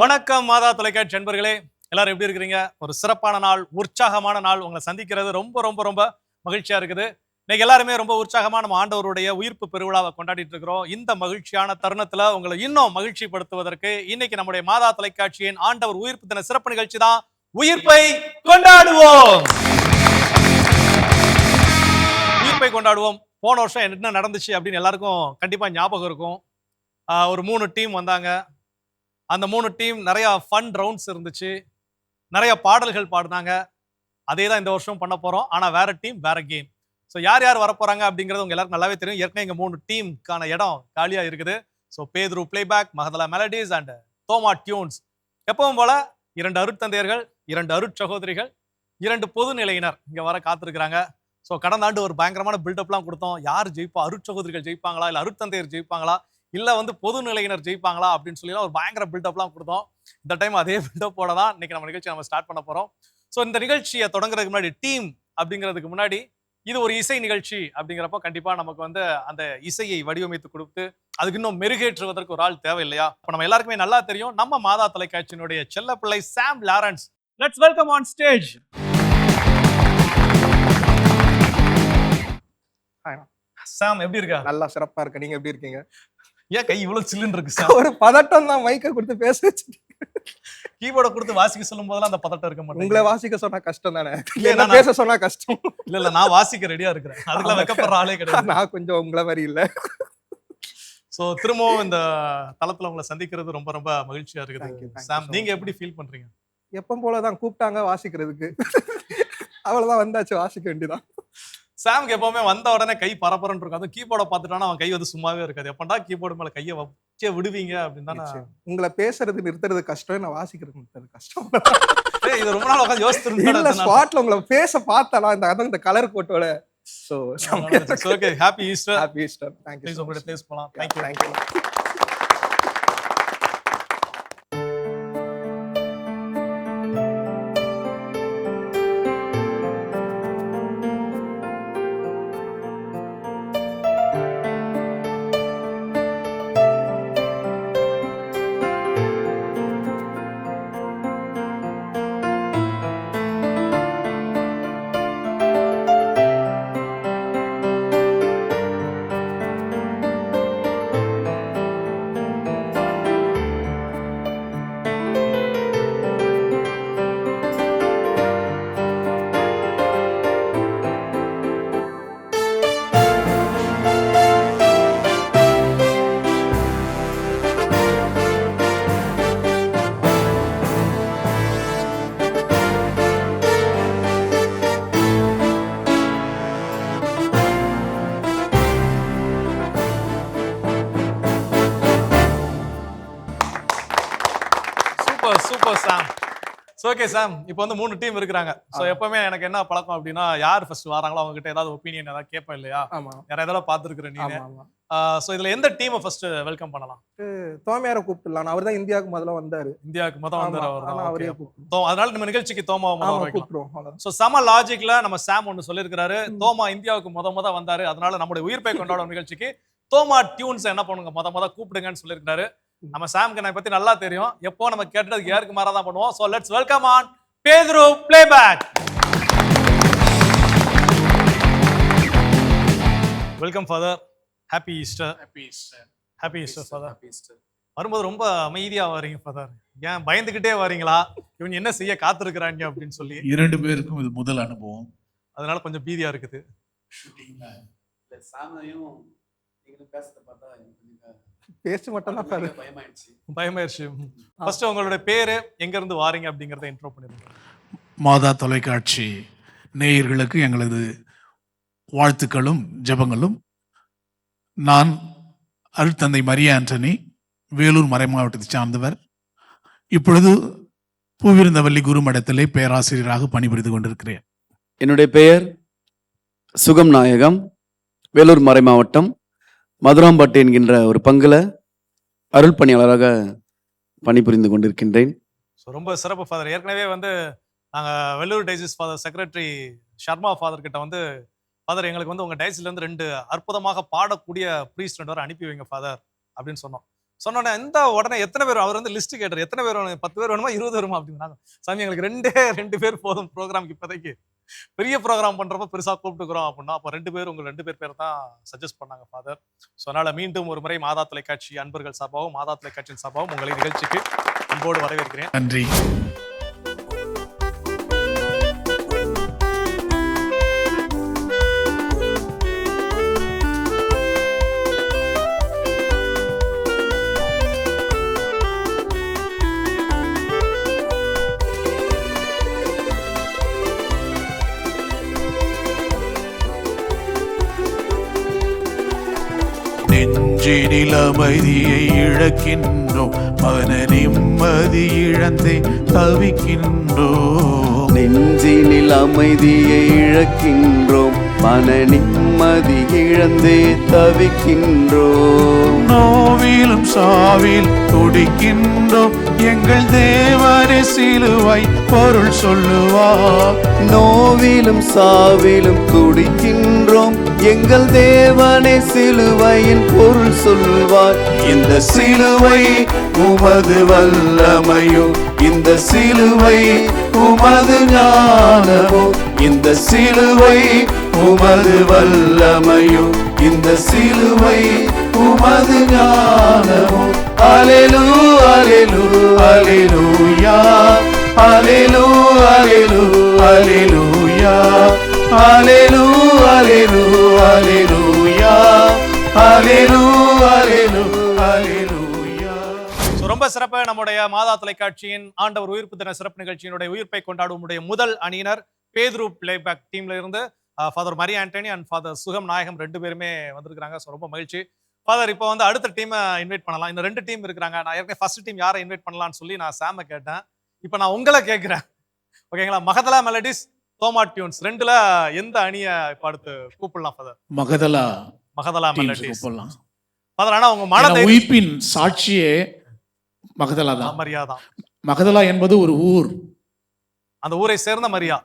வணக்கம் மாதா தொலைக்காட்சி நண்பர்களே, எல்லாரும் எப்படி இருக்கிறீங்க? ஒரு சிறப்பான நாள், உற்சாகமான நாள். உங்களை சந்திக்கிறது ரொம்ப ரொம்ப ரொம்ப மகிழ்ச்சியா இருக்குது. இன்னைக்கு எல்லாருமே ரொம்ப உற்சாகமா நம்ம ஆண்டவருடைய உயிர்ப்பு பெருவிழாவை கொண்டாடிட்டு இருக்கிறோம். இந்த மகிழ்ச்சியான தருணத்துல உங்களை இன்னும் மகிழ்ச்சிப்படுத்துவதற்கு இன்னைக்கு நம்முடைய மாதா தொலைக்காட்சியின் ஆண்டவர் உயிர்ப்பு தின சிறப்பு நிகழ்ச்சி தான் உயிர்ப்பை கொண்டாடுவோம். உயிர்ப்பை கொண்டாடுவோம். போன வருஷம் என்ன நடந்துச்சு அப்படின்னு எல்லாருக்கும் கண்டிப்பா ஞாபகம் இருக்கும். ஒரு 3 டீம் வந்தாங்க. அந்த 3 டீம் நிறைய ஃபன் ரவுண்ட்ஸ் இருந்துச்சு. நிறைய பாடல்கள் பாடினாங்க. அதே தான் இந்த வருஷம் பண்ண போறோம். ஆனா வேற டீம், வேற கேம். ஸோ யார் யார் வரப்போறாங்க அப்படிங்கிறது உங்க எல்லாருக்கும் நல்லாவே தெரியும். ஏற்கனவே இங்க 3 டீமுக்கான இடம் காலியா இருக்குது. So Pethuru playback, Magathala melodies and Thoma tunes. எப்பவும் போல 2 அருட்தந்தையர்கள், 2 அருட்சகோதரிகள், 2 பொதுநிலையினர் இங்க வர காத்திருக்கிறாங்க. ஸோ கடந்த ஆண்டு ஒரு பயங்கரமான பில்டப்லாம் கொடுத்தோம். யார் ஜெயிப்பா? அருட்சகோதரிகள் ஜெயிப்பாங்களா, இல்ல அருட்தந்தையர் ஜெயிப்பாங்களா, இல்ல பொதுநிலையினர் ஜெயிப்பாங்களா அப்படின்னு சொல்லி ஒரு பயங்கர பில்டப்லாம் கொடுத்தோம். இந்த டைம் அதே பில்டப்போட தான் இன்னைக்கு நம்ம நிகழ்ச்சி நம்ம ஸ்டார்ட் பண்ண போறோம். ஸோ இந்த நிகழ்ச்சியை தொடங்குறதுக்கு முன்னாடி டீம் அப்படிங்கிறதுக்கு முன்னாடி இது ஒரு இசை நிகழ்ச்சி அப்படிங்கிறப்ப கண்டிப்பா நமக்கு அந்த இசையை வடிவமைத்து கொடுத்து அதுக்கு இன்னும் மெருகேற்றுவதற்கு ஒரு ஆள் தேவை இல்லையா? இப்போ நம்ம எல்லாருக்குமே நல்லா தெரியும், நம்ம மாதா தொலைக்காட்சியினுடைய செல்ல பிள்ளை Sam Lawrence. Let's welcome on stage. Sam எப்படி இருக்கா? நல்லா சிறப்பா இருக்க. நீங்க எப்படி இருக்கீங்க? ஏன் கை இவ்வளவு சில்லுன்னு இருக்கு சாம்? ஒரு பதட்டம் தான். மைக்க கொடுத்து பேச வச்சுட்டு கீபோர்ட கொடுத்து வாசிக்க சொல்லும் போதெல்லாம் அந்த பதட்டம் இருக்க மாட்டேங்குது. உங்களை வாசிக்க சொன்னா கஷ்டம் தானே, இல்ல, என்ன பேச சொன்னா கஷ்டம். இல்ல நான் வாசிக்க ரெடியா இருக்கிறேன். அதுக்கெல்லாம் வெக்கப்படுற ஆளே கிடையாது. நான் கொஞ்சம் உங்களை மாதிரி இல்ல. சோ திரும்பவும் இந்த தளத்துல உங்களை சந்திக்கிறது ரொம்ப ரொம்ப மகிழ்ச்சியா Thank you, இருக்குது. thank you சாம் so நீங்க much. எப்படி ஃபீல் பண்றீங்க? எப்பவும் போலதான் கூப்பிட்டாங்க வாசிக்கிறதுக்கு. அவ்வளவுதான், வந்தாச்சு, வாசிக்க வேண்டியதான். சாம்க்கு எப்பவுமே வந்த உடனே கை பரபரன்னு இருக்கும். அது கீபோர்டை பார்த்துட்டானா அவன் கை சும்மாவே இருக்காது. எப்படா கீபோர்டு மேல கையை வச்சே விடுவீங்க அப்படின்னு தான். நிச்சயம். உங்களை பேசுறது நிறுத்துறது கஷ்டம், நான் வாசிக்கிறது நிறுத்துறது கஷ்டம். இது ரொம்ப நாள் உட்காந்து யோசிச்சிருந்தேன். இல்ல, ஸ்பாட்ல உங்களை பேச பார்த்தாலாம் இந்த கலர் கோட்டோட. So okay, happy Easter. Happy Easter. Thank you. Please உங்களுடைய ப்ளேஸ் போலாம். Thank you. Thank you. Super Sam. Okay Sam, இப்போ 3 டீம் இருக்காங்க. சோ எப்பவுமே எனக்கு என்ன பழக்கம் அப்படின்னா, யார் ஃபர்ஸ்ட் வராங்களோ அவங்க கிட்ட ஏதாவது ஒபினியன் ஏதாவது கேட்பேன் இல்லையா? ஆமா யாரா ஏதாவது பார்த்துருக்கிற நீங்க. ஆமா. சோ இதுல எந்த டீமை ஃபர்ஸ்ட் வெல்கம் பண்ணலாம்? தோமையார கூப்பிடலாம். அவர் தான் இந்தியாவுக்கு முதல்ல வந்தாரு. இந்தியாவுக்கு முதல்ல வந்தாரு அவர் தான். அவரே கூப்பிடுறோம். அதனால நம்ம நிகழ்ச்சிக்கு தோமாவை முதல்ல வைக்கலாம். கூப்பிடுறோம். சோ சம லாஜிக்ல நம்ம சாம் ஒன்னு சொல்லியிருக்காரு, தோமா இந்தியாவுக்கு முத வந்தாரு, அதனால நம்முடைய உயிர்ப்பை கொண்டாடும் நிகழ்ச்சிக்கு தோமா டியூன்ஸ் என்ன பண்ணுங்க முத கூப்பிடுங்கன்னு சொல்லியிருக்காரு. நம்ம சாம்க்கு நான் பத்தி நல்லா தெரியும். எப்போ நம்ம கேட்டதுக்கு யாருக்கு மாறா தான் பண்ணுவோம். சோ லெட்ஸ் வெல்கம் ஆன் பேதுரு playback. Welcome father. Happy Easter. Happy Easter father. வரும்போது ரொம்ப அமைதியா வரீங்க ஃபாதர். ஏன் பயந்துகிட்டே வரீங்களா? இவங்க என்ன செய்ய காத்திருக்கிறாங்க அப்படின்னு சொல்லி. 2 பேருக்கும் இது முதல் அனுபவம். அதனால கொஞ்சம் பீதியா இருக்குது. பேச மட்டும் தான் பாரு. பயமாயிருச்சு. ஃபர்ஸ்ட் உங்களுடைய பேரு, எங்க இருந்து வாரீங்க அப்படிங்கறத இன்ட்ரோ பண்ணிருங்க. மாதா தொலைக்காட்சி நேயர்களுக்கு எங்களது வாழ்த்துக்களும் ஜெபங்களும். நான் அருட்தந்தை மரியா ஆண்டனி, வேலூர் மறை மாவட்டத்தை சார்ந்தவர். இப்பொழுது பூவிருந்தவல்லி குருமடத்திலே பேராசிரியராக பணிபுரிந்து கொண்டிருக்கிறேன். என்னுடைய பெயர் சுகம் நாயகம், வேலூர் மறை மாவட்டம் மதுராம்பட்டு என்கின்ற ஒரு பங்குல அருள் பணியாளராக பணிபுரிந்து கொண்டிருக்கின்றேன். ரொம்ப சிறப்பு ஃபாதர். ஏற்கனவே நாங்க Vellore diocese father secretary Sharma father கிட்ட ஃபாதர் எங்களுக்கு உங்க டைசிஸ்ல இருந்து 2 அற்புதமாக பாடக்கூடிய ப்ரீஸ்ட் 2 பேரை அனுப்பி வைங்க ஃபாதர் அப்படின்னு சொன்னோம். சொன்னோன்னே உடனே எத்தனை பேர், அவர் வந்து லிஸ்ட் கேட்டார், எத்தனை பேர் வேணும், 10 பேர் வேணுமா 20 வருமா அப்படின்னாங்க. சாமி எங்களுக்கு 2 பேர் போதும் ப்ரோக்ராமுக்கு, இப்போதைக்கு பெரிய ப்ரோக்ராம் பண்றப்ப பெருசா கூப்பிட்டுக்கிறோம் அப்படின்னா, அப்போ 2 பேர், உங்க 2 பேர் தான் சஜஸ்ட் பண்ணாங்க ஃபாதர். ஸோ அதனால மீண்டும் ஒரு முறை மாதா தொலைக்காட்சி அன்பர்கள் சார்பாகவும் மாதா தொலைக்காட்சியின் சார்பாகவும் உங்களை நிகழ்ச்சிக்கு அன்போடு வரவேற்கிறேன். நன்றி. நெஞ்சினில் அமைதியை இழக்கின்றோம், மன நிம்மதி இழந்தே தவிக்கின்றோம். நெஞ்சினில் அமைதியை இழக்கின்றோம், மன நிம்மதி இழந்தே தவிக்கின்றோம். நோவிலும் சாவில் துடிக்கின்றோம், எங்கள் தேவனே சிலுவை பொருள் சொல்லுவார். நோவிலும் சாவிலும் துடிக்கின்றோம், எங்கள் தேவனே சிலுவையின் பொருள் சொல்வார். இந்த சிலுவை உமது வல்லமையோ, இந்த சிலுவை உமது ஞானமோ, இந்த சிலுவை உமது வல்லமையோ, இந்த சிலுவை உமது ஞானமோ. அல்லேலூயா அல்லேலூயா அல்லேலூயா அல்லேலூயா அல்லேலூயா அல்லேலூயா அல்லேலூயா அல்லேலூயா. ரொம்ப சிறப்பாக நம்முடைய மாதா தொலைக்காட்சியின் ஆண்டவர் உயிர்ப்பு தின சிறப்பு நிகழ்ச்சியினுடைய உயிர்ப்பை கொண்டாடும் முதல் அணியினர் பேதுரு பிளேபேக் டீம்ல இருந்து father Mari Antony and father Sugam Nayagam 2 பேருமே வந்திருக்காங்க. ஸோ ரொம்ப மகிழ்ச்சி. ஃபாதர், இப்போ வந்து அடுத்த டீமை இன்வைட் பண்ணலாம். இன்னும் 2 டீம் இருக்கிறாங்க. நான் ஏற்கனவே ஃபர்ஸ்ட் டீம் யாரை இன்வைட் பண்ணலாம்னு சொல்லி நான் சாம கேட்டேன். இப்போ நான் உங்களை கேட்கிறேன், ஓகேங்களா? மகதலா மெலடிஸ், தோமா டியூன்ஸ் 2ல எந்த அணியை இப்போ அடுத்து கூப்பிடலாம் ஃபாதர்? மகதலா மெலடிஸ் கூப்பிடலாம் ஃபாதர். ஆனா உங்க மன உயிர்ப்பின் சாட்சியே மகதலா தான். மரியா தான். மகதலா என்பது ஒரு ஊர், அந்த ஊரை சேர்ந்த மரியா.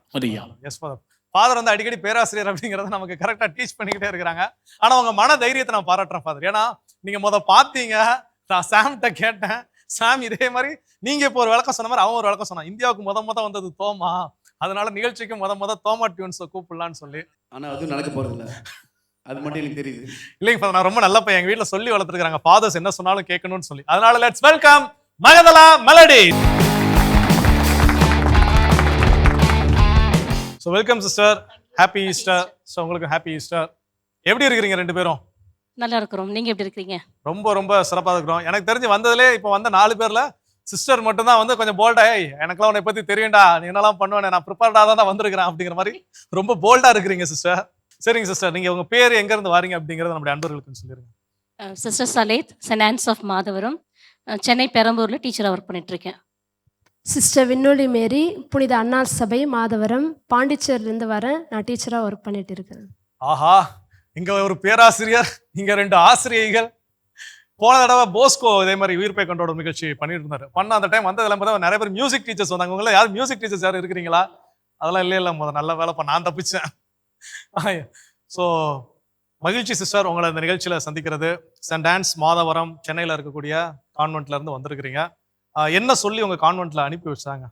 S father. ஃபாதர் வந்து அடிக்கடி பேராசிரியர் அப்படிங்கறத நமக்கு கரெக்டா டீச் பண்ணிக்கிட்டே இருக்கிறாங்க. ஆனா உங்க மன தைரியத்தை நான் பாராட்டுறேன் ஃபாதர். ஏன்னா நீங்க பாத்தீங்க, நான் சாம்கிட்ட கேட்டேன், சாம் இதே மாதிரி நீங்க இப்போ ஒரு விளக்கம் சொன்ன மாதிரி அவன் ஒரு விளக்கம் சொன்னான். இந்தியாவுக்கு முத வந்தது தோமா, அதனால நிகழ்ச்சிக்கு முத தோமா டியூன்ஸை கூப்பிடலான்னு சொல்லி. ஆனா அது நடக்க போறது இல்ல, அது மட்டும் எனக்கு தெரியுது. இல்லைங்க ஃபாதர், நான் ரொம்ப நல்ல பையன். எங்க வீட்டுல சொல்லி வளர்த்துருக்காங்க, ஃபாதர்ஸ் என்ன சொன்னாலும் கேட்கணும்னு சொல்லி. அதனால let's welcome Magdala melodies. So welcome sister, happy Easter. So உங்களுக்கு ஹாப்பி ஈஸ்டர். எப்படி இருக்கிறீங்க 2 பேரும்? நல்லா இருக்கிறோம். நீங்க எப்படி இருக்கீங்க? ரொம்ப சிறப்பாக இருக்கிறோம். எனக்கு தெரிஞ்சு வந்ததுலே இப்போ வந்த 4 பேர்ல சிஸ்டர் மட்டும்தான் வந்து கொஞ்சம் போல்டா, எனக்குலாம் உன்னை பத்தி தெரியும்டா, நீ என்னெல்லாம் பண்ணுவேன், நான் ப்ரிப்பேர்டா தான் வந்திருக்கிறேன் அப்படிங்கிற மாதிரி ரொம்ப போல்டா இருக்கிறீங்க சிஸ்டர். சரிங்க சிஸ்டர், நீங்க உங்க பேர் எங்க இருந்து வாரீங்க அப்படிங்கறத நம்முடைய அன்பர்களுக்கு சொல்லிருங்க. சிஸ்டர் சலேத், saint Anne's of Madhavaram, Chennai பெரம்பூர்ல டீச்சரா ஒர்க் பண்ணிட்டு இருக்கேன். சிஸ்டர் விண்ணொலி மேரி, புனித அண்ணா சபை மாதவரம், பாண்டிச்சேரியிலிருந்து வரேன். நான் டீச்சராக ஒர்க் பண்ணிட்டு இருக்கேன். ஆஹா, இங்க ஒரு பேராசிரியர், இங்க 2 ஆசிரியைகள். போன தடவை போஸ்கோ இதே மாதிரி உயிர்ப்பை கொண்டாடும் நிகழ்ச்சி பண்ணிட்டு இருந்தாரு. அந்த டைம் வந்ததுல பார்த்தா நிறைய பேர் மியூசிக் டீச்சர்ஸ் வந்தாங்க. உங்களை யாரும் மியூசிக் டீச்சர்ஸ் யாரும் இருக்கிறீங்களா? அதெல்லாம் இல்ல நல்ல வேலை நான் தப்பிச்சேன். ஸோ மகிழ்ச்சி சிஸ்டர், உங்களை இந்த நிகழ்ச்சியில சந்திக்கிறது. சென்ட் ஆன்ஸ் மாதவரம் சென்னையில இருக்கக்கூடிய கான்வென்ட்ல இருந்து வந்திருக்கிறீங்க. என்ன சொல்லி உங்க கான்வென்ட்ல அனுப்பி வச்சாங்க?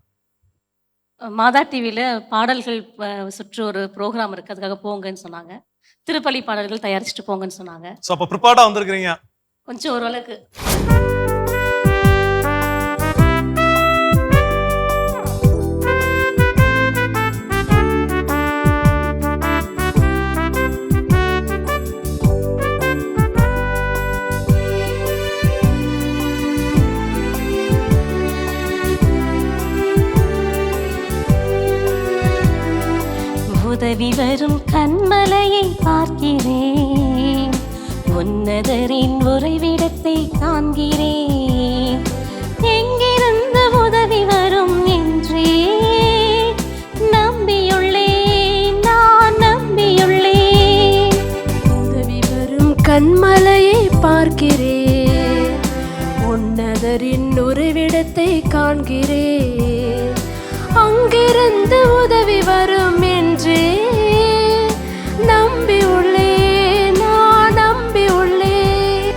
மாதா டிவியில பாடல்கள் சுற்று ஒரு ப்ரோக்ராம் இருக்கு, அதுக்காக போங்கன்னு சொன்னாங்க. திருப்பலி பாடல்கள் தயாரிச்சுட்டு போங்கன்னு சொன்னாங்க. ஸோ அப்போ ப்ரிப்பேர்டா வந்திருக்கிறீங்க கொஞ்சம் ஓரளவுக்கு. உதவி வரும் கண்மலையை பார்க்கிறேன், உன்னதரின் உறைவிடத்தை காண்கிறேன். எங்கிருந்து உதவி வரும் என்றே நம்பியுள்ளேன், நான் நம்பியுள்ளேன். உதவி வரும் கண்மலையை பார்க்கிறேன், உன்னதரின் உறைவிடத்தை காண்கிறேன். அங்கிருந்து உதவி வரும் என்றே நம்பியுள்ளேன், நான் நம்பியுள்ளேன்.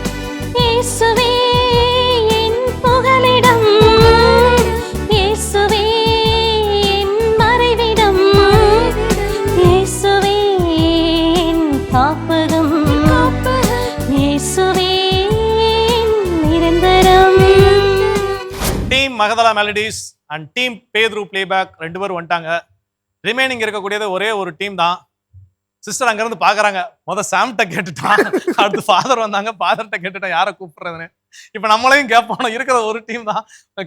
இயேசுவே team Magdala melodies and team பேதுரு பிளேபேக் 2 பேரும் வந்துட்டாங்க. ரிமைனிங் இருக்கக்கூடியது ஒரே ஒரு டீம் தான். சிஸ்டர் அங்கிருந்து பாக்குறாங்க, சாம்கிட்ட கேட்டுட்டான், அடுத்து ஃபாதர் வந்தாங்க, ஃபாதர்கிட்ட கேட்டுட்டான் யாரை கூப்பிடுறதுன்னு. இப்ப நம்மளையும் கேட்பானோ, இருக்கிற ஒரு டீம் தான்,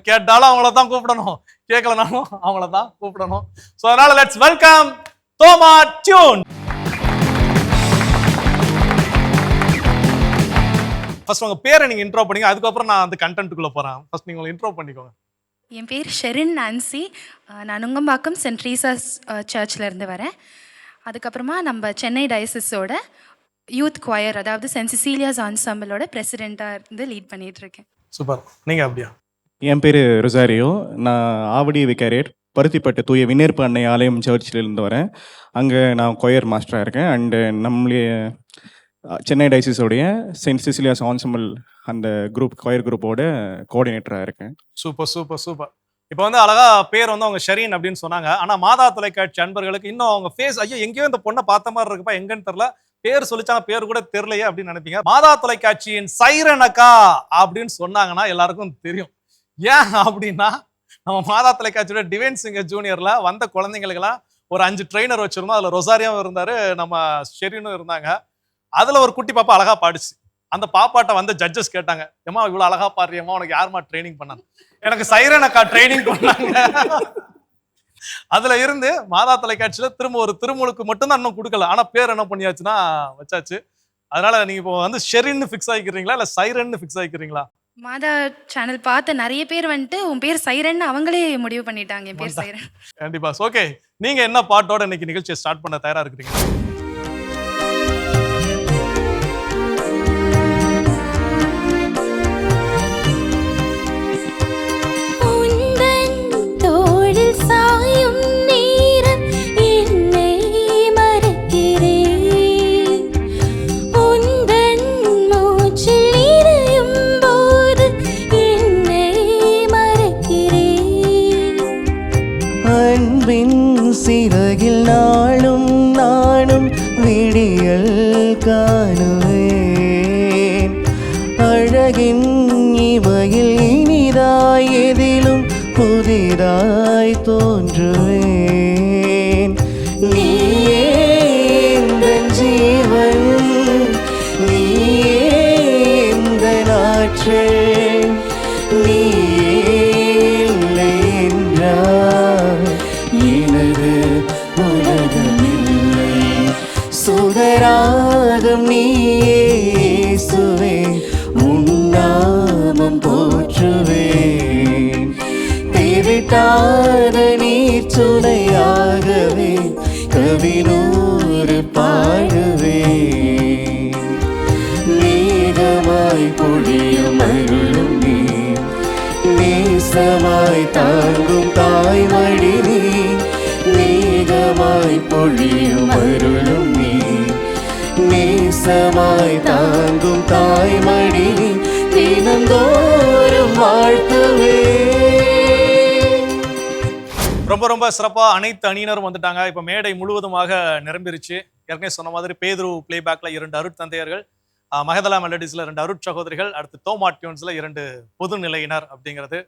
கேட்டாலும் அவங்கள தான் கூப்பிடணும், கேட்கலனாலும் அவங்கள தான் கூப்பிடணும். ஸோ அதனால let's welcome Thoma tune. First உங்க பேரை நீங்க இன்ட்ரோ பண்ணீங்க, அதுக்கப்புறம் நான் அந்த கண்டென்ட்டுக்குள்ள போறேன். ஃபர்ஸ்ட் நீங்க இன்ட்ரோ பண்ணிக்கோங்க. என் பேர் ஷெரின் நான்சி. நான் நுங்கம்பாக்கம் சென்ட் ட்ரீசாஸ் சர்ச்சில் இருந்து வரேன். அதுக்கப்புறமா நம்ம சென்னை டயசிஸோட யூத் குவயர், அதாவது சென்ட் சிசிலியாஸ் ஆன்சாம்பிளோட பிரசிடெண்ட்டாக இருந்து லீட் பண்ணிகிட்ருக்கேன். சூப்பர். நீங்கள் அப்படியா? என் பேர் ரொசாரியோ. நான் ஆவடி விகாரியட் பருத்திப்பட்டு தூய விண்ணேற்பு அன்னை ஆலயம் சர்ச்சிலிருந்து வரேன். அங்கே நான் கொயர் மாஸ்டராக இருக்கேன். அண்டு நம்மளுடைய சென்னை டைசிஸோடைய சென்ட் சிசிலியாஸ் ஆன்சம்பிள் அந்த கொயர் குரூப்போட கோஆர்டினேட்டராக இருக்கேன். Super super super. இப்போ அழகா பேர் அவங்க ஷெரீன் அப்படின்னு சொன்னாங்க. ஆனால் மாதா தொலைக்காட்சி அன்பர்களுக்கு இன்னும் அவங்க ஃபேஸ், ஐயோ எங்கேயோ இந்த பொண்ணை பார்த்த மாதிரி இருக்குப்பா, எங்கன்னு தெரியல, பேர் சொல்லிச்சாங்க, பேர் கூட தெரியலையே அப்படின்னு நினைப்பீங்க. மாதா தொலைக்காட்சியின் சைரன் அக்கா அப்படின்னு சொன்னாங்கன்னா எல்லாருக்கும் தெரியும். ஏன் அப்படின்னா, நம்ம மாதா தொலைக்காட்சியோட டிவைன் சிங்கர் ஜூனியர்ல வந்த குழந்தைங்களுக்கெல்லாம் ஒரு 5 ட்ரெயினர் வச்சிருந்தோம். அதுல ரொசாரியாவும் இருந்தாரு, நம்ம ஷெரீனும் இருந்தாங்க. அதுல ஒரு குட்டி பாப்பா அழகா பாடிச்சு. அந்த பாப்பாட்ட வந்து ஜட்ஜஸ் கேட்டாங்க, ஏமா இவ்வளவு அழகா பாடுறியம்மா, உனக்கு யாருமா ட்ரைனிங் பண்ணாங்க? எனக்கு சைரன் அக்கா ட்ரைனிங் பண்ணாங்க. அதுல இருந்து மாதா தொலைக்காட்சியில திரும்ப ஒரு திருமுழுக்கு மட்டும்தான் இன்னும் கொடுக்கல, ஆனா பேர் என்ன பண்ணியாச்சுன்னா வச்சாச்சு. அதனால நீங்க இப்போ ஷெரின்னு ஃபிக்ஸ் ஆகிக்கிறீங்களா இல்ல சைரன்னு ஃபிக்ஸ் ஆகிக்கிறீங்களா? மாதா சேனல் பார்த்த நிறைய பேர் உன் பேர் சைரன் அவங்களே முடிவு பண்ணிட்டாங்க என் பேர் சைரன். கண்டிப்பா. ஓகே, நீங்க என்ன பாட்டோட இன்னைக்கு நிகழ்ச்சியை ஸ்டார்ட் பண்ண தயாரா இருக்கிறீங்க? சிறகில் நாளும் நானும் விடியல் காணுவேன், அழகின் இமையில் இனிதாய் எதிலும் புதிதாய் தோன்றுவேன். நீயே எந்தன் ஜீவன், நீயே எந்தன் ஆற்றல், நீயே இல்லை என்றால் எனது உலகமில்லை. சுதராகம் நீயே இயேசுவே, உன் நாமம் போற்றுவேன். தேவிட்டாத நீர் துணையாகவே கவினூறு பாடுவேன். மேகமாய் பொழியும் அருளும் நீ, நேசமாய் தாங்கும் தாய்மடி நீ, மேகமாய் பொழியும் அருளும் நீ, நேசமாய் தாங்கும் தாய்மடி நீ, தினந்தோறும் வாழ்த்துவே. ரொம்ப ரொம்ப சிறப்பா அனைத்து அணியினரும் வந்துட்டாங்க. இப்ப மேடை முழுவதுமாக நிரம்பிருச்சு. ஏற்கனவே சொன்ன மாதிரி பேதுரு பிளேபேக்ல 2 அருட்தந்தையர்கள், மகதலா மெலடிஸ்ல 2 அருட்சகோதரிகள், அடுத்து தோமா டியூன்ஸ்ல 2 பொது நிலையினர் அப்படிங்கிறது.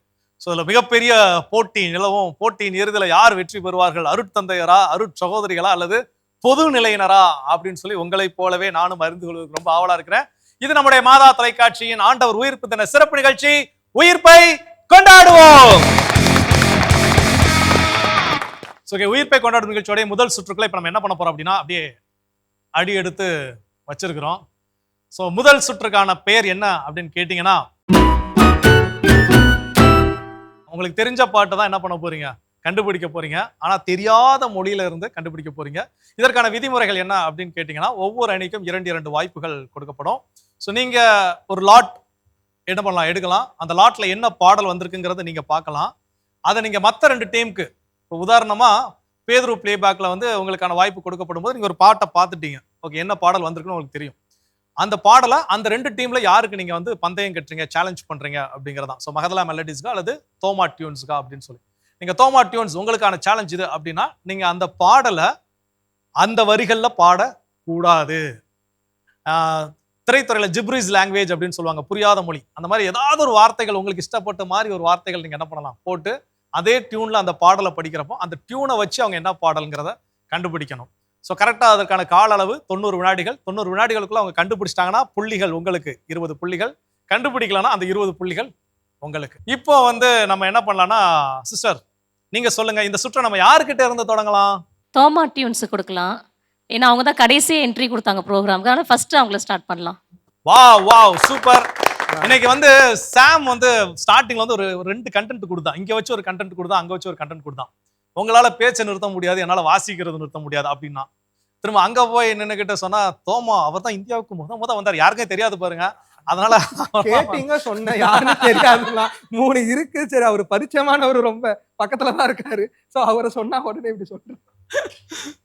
ஸோ இதுல மிகப்பெரிய போட்டி நிலவும். போட்டியின் இறுதியில யார் வெற்றி பெறுவார்கள், அருட்தந்தையரா, அருட்சகோதரிகளா அல்லது பொது நிலையினரா அப்படின்னு சொல்லி உங்களைப் போலவே நானும் அறிந்து கொள்வதற்கு ரொம்ப ஆவலா இருக்கிறேன். இது நம்முடைய மாதா தொலைக்காட்சியின் ஆண்டவர் உயிர்ப்பு தின சிறப்பு நிகழ்ச்சி, உயிர்ப்பை கொண்டாடுவோம். உயிர்ப்பை கொண்டாடும் நிகழ்ச்சியோடைய முதல் சுற்றுக்குள்ள இப்ப நம்ம என்ன பண்ண போறோம் அப்படின்னா, அப்படியே அடி எடுத்து வச்சிருக்கிறோம். ஸோ முதல் சுற்றுக்கான பெயர் என்ன அப்படின்னு கேட்டீங்கன்னா, உங்களுக்கு தெரிஞ்ச பாட்டு தான் என்ன பண்ண போறீங்க, கண்டுபிடிக்க போறீங்க. ஆனா தெரியாத மொழியில இருந்து கண்டுபிடிக்க போறீங்க. இதற்கான விதிமுறைகள் என்ன அப்படின்னு கேட்டீங்கன்னா, ஒவ்வொரு அணிக்கும் 2 வாய்ப்புகள் கொடுக்கப்படும். ஸோ நீங்க ஒரு லாட் என்ன பண்ணலாம், எடுக்கலாம். அந்த லாட்ல என்ன பாடல் வந்திருக்குங்கிறத நீங்க பார்க்கலாம். அதை நீங்க மற்ற 2 டீமுக்கு, இப்போ உதாரணமா பேதுரு பிளேபேக்ல உங்களுக்கான வாய்ப்பு கொடுக்கப்படும் போது நீங்க ஒரு பாட்டை பார்த்துட்டீங்க, ஓகே என்ன பாடல் வந்திருக்குன்னு உங்களுக்கு தெரியும். அந்த பாடலை அந்த 2 டீம்ல யாருக்கு நீங்க பந்தயம் கட்டுறீங்க, சேலஞ்ச் பண்றீங்க அப்படிங்கிறதான். ஸோ மகதலா மெலடிஸ்கா அல்லது தோமா டியூன்ஸ்கா அப்படின்னு சொல்லி நீங்க தோமா டியூன்ஸ் உங்களுக்கான சேலஞ்ச் இது அப்படின்னா, நீங்க அந்த பாடலை அந்த வரிகள்ல பாடக்கூடாது. திரைத்துறையில ஜிப்ரீஸ் லாங்குவேஜ் அப்படின்னு சொல்லுவாங்க, புரியாத மொழி. அந்த மாதிரி ஏதாவது ஒரு வார்த்தைகள் உங்களுக்கு இஷ்டப்பட்ட மாதிரி ஒரு வார்த்தைகள் நீங்க என்ன பண்ணலாம், போட்டு அதே டியூன்ல அந்த பாடலை படிக்கிறப்போ அந்த டியூனை வச்சு அவங்க என்ன பாடல்ங்கிறத கண்டுபிடிக்கணும். ஸோ கரெக்டாக அதற்கான கால அளவு 90 வினாடிகள். 90 வினாடிகளுக்குள்ள அவங்க கண்டுபிடிச்சிட்டாங்கன்னா புள்ளிகள் உங்களுக்கு 20 புள்ளிகள், கண்டுபிடிக்கலன்னா அந்த 20 புள்ளிகள் உங்களுக்கு. இப்போ வந்து நம்ம என்ன பண்ணலாம்னா, சிஸ்டர் நீங்க சொல்லுங்க, இந்த சுற்றை நம்ம யாருக்கிட்ட இருந்து தொடங்கலாம்? தோமா டியூன்ஸ் கொடுக்கலாம். ஏன்னா அவங்க தான் கடைசி என்ட்ரி கொடுத்தாங்க ப்ரோக்ராமுக்கு. ஆனால் ஃபர்ஸ்ட் அவங்கள ஸ்டார்ட் பண்ணலாம். Wow super. இன்னைக்கு வந்து சாம் வந்து ஸ்டார்டிங்ல வந்து ஒரு 2 கண்டென்ட் கொடுத்தான். இங்க வச்சு ஒரு கண்டென்ட் கொடுத்தான், அங்க வச்சு ஒரு கண்டென்ட் கொடுத்தான். உங்களால பேச்சை நிறுத்த முடியாது, என்னால வாசிக்கிறது நிறுத்த முடியாது அப்படின்னா, திரும்ப அங்க போய் நின்னுகிட்ட சொன்னா, தோமா அவர் தான் இந்தியாவுக்கு முத வந்தார், யாருக்கும் தெரியாது பாருங்க. அதனால கேட்டீங்க சொன்ன யாருன்னு தெரியாதுங்களா? 3 இருக்கு. சரி, அவர் பரிச்சயமானவர், ரொம்ப பக்கத்துலதான் இருக்காரு. சோ அவரை சொன்னா உடனே இப்படி சொல்றேன்.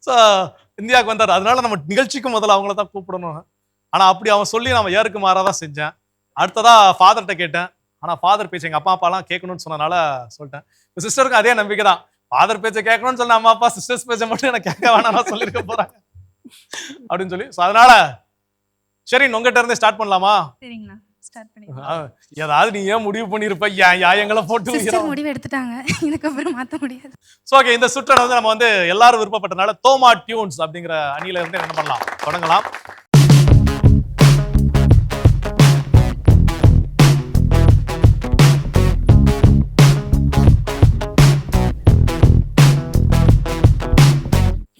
சோ இந்தியாவுக்கு வந்தார், அதனால நம்ம நிகழ்ச்சிக்கு முதல்ல அவங்கள தான் கூப்பிடணும். ஆனா அப்படி அவன் சொல்லி நம்ம ஏற்கு மாறாதான் செஞ்சேன். அடுத்ததா ஃபாதர்கிட்ட கேட்டேன். ஆனா ஃபாதர் பேச்சு எங்க அப்பா அப்பாலாம் கேட்கணும்னு சொன்னனால சொல்லிட்டேன். சிஸ்டருக்கும் அதே நம்பிக்கை தான். ஃபாதர் பேச்சை கேட்கணும்னு சொன்ன அம்மா அப்பா சிஸ்டர்ஸ் பேச்சை மட்டும் எனக்கு கேட்க வேணாம் சொல்லிருக்க போறாங்க அப்படின்னு சொல்லி. அதனால சரி, உங்ககிட்ட இருந்தே ஸ்டார்ட் பண்ணலாமா? சரிங்கண்ணா, ஸ்டார்ட் பண்ணி. ஏதாவது நீ ஏன் முடிவு பண்ணிருப்ப, எங்களை போட்டு சிஸ்டர் முடிவு எடுத்துட்டாங்க, இதுக்கப்புறம் மாற்ற முடியாது. ஸோ ஓகே, இந்த சுற்றை வந்து நம்ம வந்து எல்லாரும் விருப்பப்பட்டனால தோமா டியூன்ஸ் அப்படிங்கிற அணியில இருந்து என்ன பண்ணலாம், தொடங்கலாம்.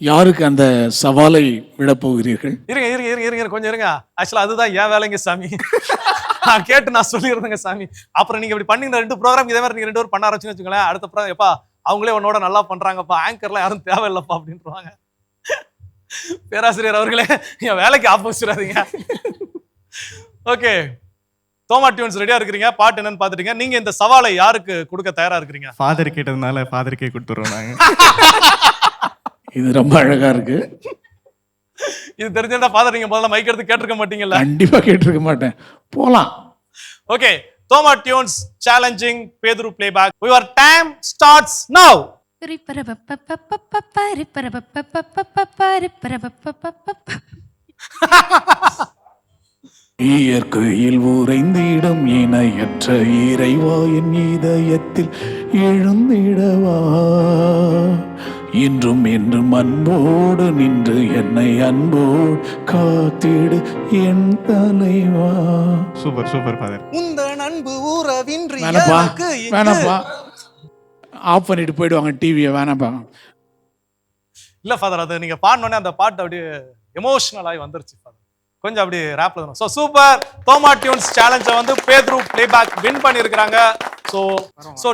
யாருக்கு அந்த சவாலை விடப்போகிறீர்கள்? இருங்க கொஞ்சம் இருங்க. ஆக்சுவலா அதுதான் என் வேலைங்க சாமி. நான் கேட்டு நான் சொல்லிடுறேங்க சாமி. அப்புறம் நீங்க இப்படி பண்ணி 2 ப்ரோக்ராம் இதே மாதிரி நீங்க 2 பேரும் பண்ண ஆரம்பிச்சுன்னு வச்சுக்கோங்களேன், அடுத்த ப்ரோக்ராம் எப்பா அவங்களே உன்னோட நல்லா பண்றாங்கப்பா, ஆங்கர்லாம் யாரும் தேவையில்லப்பா அப்படின்றாங்க. பேராசிரியர் அவர்களே, என் வேலைக்கு ஆப்போசிடாதீங்க. ஓகே, தோமா டியூன்ஸ் ரெடியா இருக்கிறீங்க, பாட்டு என்னன்னு பாத்துட்டீங்க. நீங்க இந்த சவாலை யாருக்கு கொடுக்க தயாரா இருக்கிறீங்க? ஃபாதர் கேட்டதுனால ஃபாதருக்கே கொடுத்துருவோம் நாங்க. இது ரொம்ப அழகா இருக்கு. இது தெரிஞ்சிருந்தா ஃபாதர் நீங்க முதல்ல மைக் எடுத்து கேட்டிருக்க மாட்டீங்கல்ல? கண்டிப்பா கேட்டிருக்க மாட்டேன். போலாம். ஓகே, தோமா டியூன்ஸ் சேலஞ்சிங் பேதுரு பிளேபேக். யுவர் டைம் ஸ்டார்ட்ஸ் நவ. இயற்கையில் உறைந்திடும் இணையற்ற இறைவா, என் இதயத்தில் எழுந்திடவா, இன்றும் என்றும் அன்போடு நின்று என்னை அன்போடு காத்திடு என் தலைவா. Super super father. உந்தன் அன்பு உறவின்றி வேணப்பா எனக்கு இங்கு. வேணப்பா, ஆஃப் பண்ணிட்டு போயிடுவாங்க டிவியை. வேணப்பா. இல்ல ஃபாதர், அது நீங்க பாடனோடனே அந்த பாட்டு அப்படியே எமோஷனல் ஆகி வந்துருச்சு ஃபாதர். கொஞ்சம் அப்படி ரேப்ல தான். So super. தோமா டியூன்ஸ் சேலஞ்சை வந்து பேதுரு பிளேபேக் வின் பண்ணியிருக்காங்க. சோ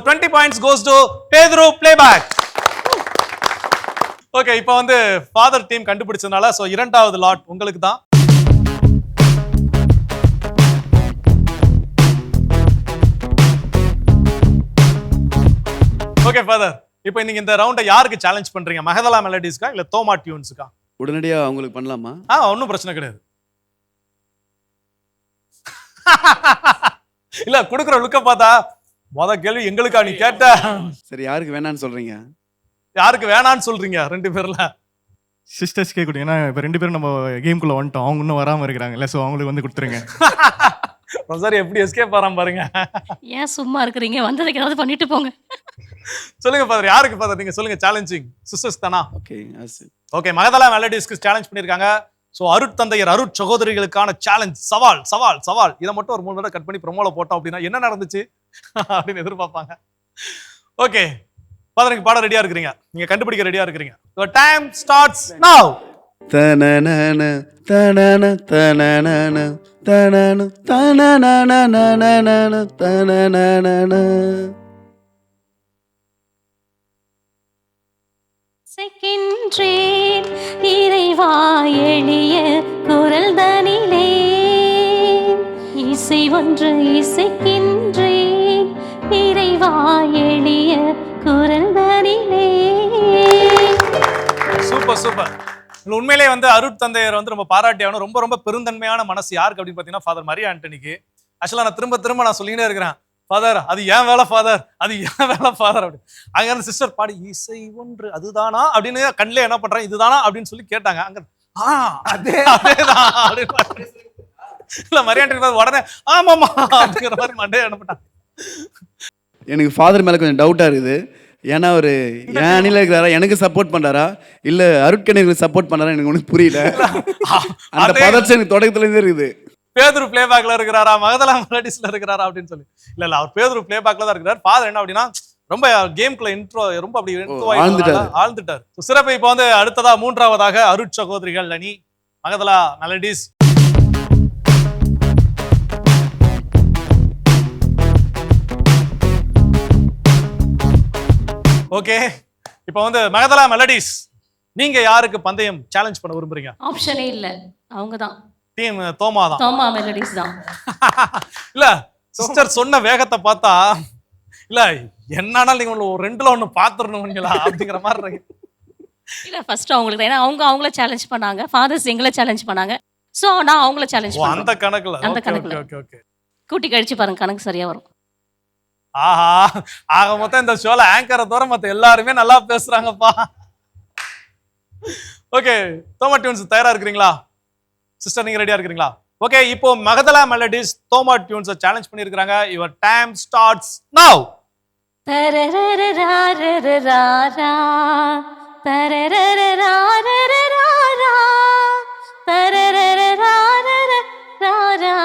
20 பாயிண்ட்ஸ் கோஸ் டு பேதுரு பிளேபேக். ஓகே, இப்போ வந்து ஃபாதர் டீம் கண்டுபிடிச்சதுனால சோ 2வது லாட் உங்களுக்கு தான். ஓகே ஃபாதர், இப்போ நீங்க இந்த ரவுண்டை யாருக்கு சேலஞ்ச் பண்றீங்க? மகதலா மெலடிஸ்க்கா இல்ல தோமா டியூன்ஸ்க்கா? உடனடியா அவங்களுக்கு பண்ணலாமா? ஒன்றும் பிரச்சனை கிடையாது. இல்ல குடுக்குற லுக்க பார்த்தா முத கேள்வி எங்களுக்கா நீ கேட்ட? சரி, யாருக்கு வேணான்னு சொல்றீங்க? யாருக்கு வேணான்னு சொல்றீங்க? 2 பேர்ல சிஸ்டர்ஸ்க்கே கொடுங்க. ஏன்னா இப்போ 2 பேரும் நம்ம கேம்குள்ள வந்துட்டோம், அவங்க இன்னும் வராமல் இருக்கிறாங்கல்ல, ஸோ அவங்களுக்கு வந்து கொடுத்துருங்க. சார் எப்படி எஸ்கேப் ஆறாம பாருங்க. ஏன் சும்மா இருக்கிறீங்க, வந்ததுக்கு ஏதாவது பண்ணிட்டு போங்க. சொல்லுங்க ஃபாதர், யாருக்கு ஃபாதர் நீங்க சொல்லுங்க. சேலஞ்சிங் சிஸ்டர்ஸ் தானா? ஓகே. ஓகே, மகதலா மெலடிஸ்க்கு சேலஞ்ச் பண்ணிருக்காங்க. சோ அருட்தந்தையர் அருட் சகோதரிகளுக்கான சேலஞ்ச், சவால் சவால் சவால். இதை மட்டும் ஒரு 3 தடவை கட் பண்ணி ப்ரோமோல போட்டோம் அப்படின்னா என்ன நடந்துச்சு அப்படின்னு எதிர்பார்ப்பாங்க. ஓகே ஃபாதர், நீங்க பாட ரெடியா இருக்கிறீங்க, நீங்க கண்டுபிடிக்க ரெடியா இருக்கிறீங்க. யுவர் டைம் ஸ்டார்ட்ஸ் நவ. தனனன தனன தனனன தனன தனனன தனனன. இசைக்கின்றேன் இறைவா எளிய குரல் தனிலே, இசை ஒன்று இசைக்கின்றேன் இறைவா எளிய குரல் தனிலே. Super super. உண்மையிலே வந்து அருட்தந்தையர் வந்து ரொம்ப பாராட்டியாகணும். ரொம்ப ரொம்ப பெருந்தன்மையான மனசு யாருக்கு அப்படின்னு பார்த்தீங்கன்னா ஃபாதர் மரியா ஆண்டனிக்கு. ஆக்சுவலாக நான் திரும்ப நான் சொல்லிக்கிட்டே இருக்கிறேன், ஃபாதர் அது ஏன் வேலை ஃபாதர், அது ஏன் வேலை ஃபாதர் அப்படி. அங்க இருந்து சிஸ்டர் பாடி இசை ஒன்று அதுதானா அப்படின்னு கண்ணிலே என்ன பண்றாங்க, இதுதானா அப்படின்னு சொல்லி கேட்டாங்க. அங்க அதேதான் அப்படின்னு இல்ல மரியாதை உடனே ஆமாமா அப்படிங்கிற மாதிரி மண்டே அனுப்பிட்டான். எனக்கு ஃபாதர் மேலே கொஞ்சம் டவுட்டாக இருக்குது. ஏன்னா அவர் என் அணியில் இருக்கிறாரா, எனக்கு சப்போர்ட் பண்ணுறாரா, இல்லை அருட்கணிகளுக்கு சப்போர்ட் பண்ணுறாரா, எனக்கு ஒன்றும் புரியல. அந்த பதட்சம் எனக்கு தொடக்கத்துலேருந்தே இருக்குது. பேதுரு பிளே பேக்ல இருக்கிறாரா, மகதலா மெலடிஸ்ல இருக்கிறாரா அப்படின்னு சொல்லி. இல்ல அவர் பேதுரு பிளே பேக்ல தான் இருக்கிறார். ஃபாதர் என்ன அப்படின்னா ரொம்ப கேம்குள்ள இன்ட்ரோ ரொம்ப அப்படி ஆழ்ந்துட்டார். சிறப்பு. இப்போ வந்து அடுத்ததா மூன்றாவதாக அருட்சகோதரிகள் அணி மகதலா மெலடிஸ். ஓகே, இப்போ வந்து மகதலா மெலடிஸ், நீங்க யாருக்கு பந்தயம் சேலஞ்ச் பண்ண விரும்புறீங்க? ஆப்ஷனே இல்ல, அவங்க தான். டீம் தோமா தான். தோமா மெலடிஸ் தான். இல்ல சிஸ்டர் சொன்ன வேகத்தை பார்த்தா இல்ல என்னன்னாலும் நீங்க ஒரு ரெண்டுல ஒண்ணு பாத்துறணுங்களா அப்படிங்கிற மாதிரி இருக்கு. இல்ல ஃபர்ஸ்ட் அவங்களுக்கு தான். ஏன்னா அவங்கள சேலஞ்ச் பண்ணாங்க, ஃபாதர்ஸ் எங்களை சேலஞ்ச் பண்ணாங்க. சோ நான் அவங்கள சேலஞ்ச் பண்ணேன். அந்த கணக்குல. அந்த கணக்குல. Okay okay. கூட்டி கழிச்சு பாருங்க, கணக்கு சரியா வரும். ஆஹா, ஆக மொத்தம் இந்த ஷோல ஆங்கரை தவிர மத்த எல்லாருமே நல்லா பேசுறாங்கப்பா. ஓகே, தோமா டியூன்ஸ் தயாரா இருக்கிறீங்களா? சிஸ்டர் நீங்க ரெடியா இருக்கிறீங்களா? ஓகே, இப்போ Magdala melodies Thoma tunes challenge பண்ணிருக்காங்க. Your time starts now. தரரரரரரரரா தரரரரரரரரா தரரரரரரரரா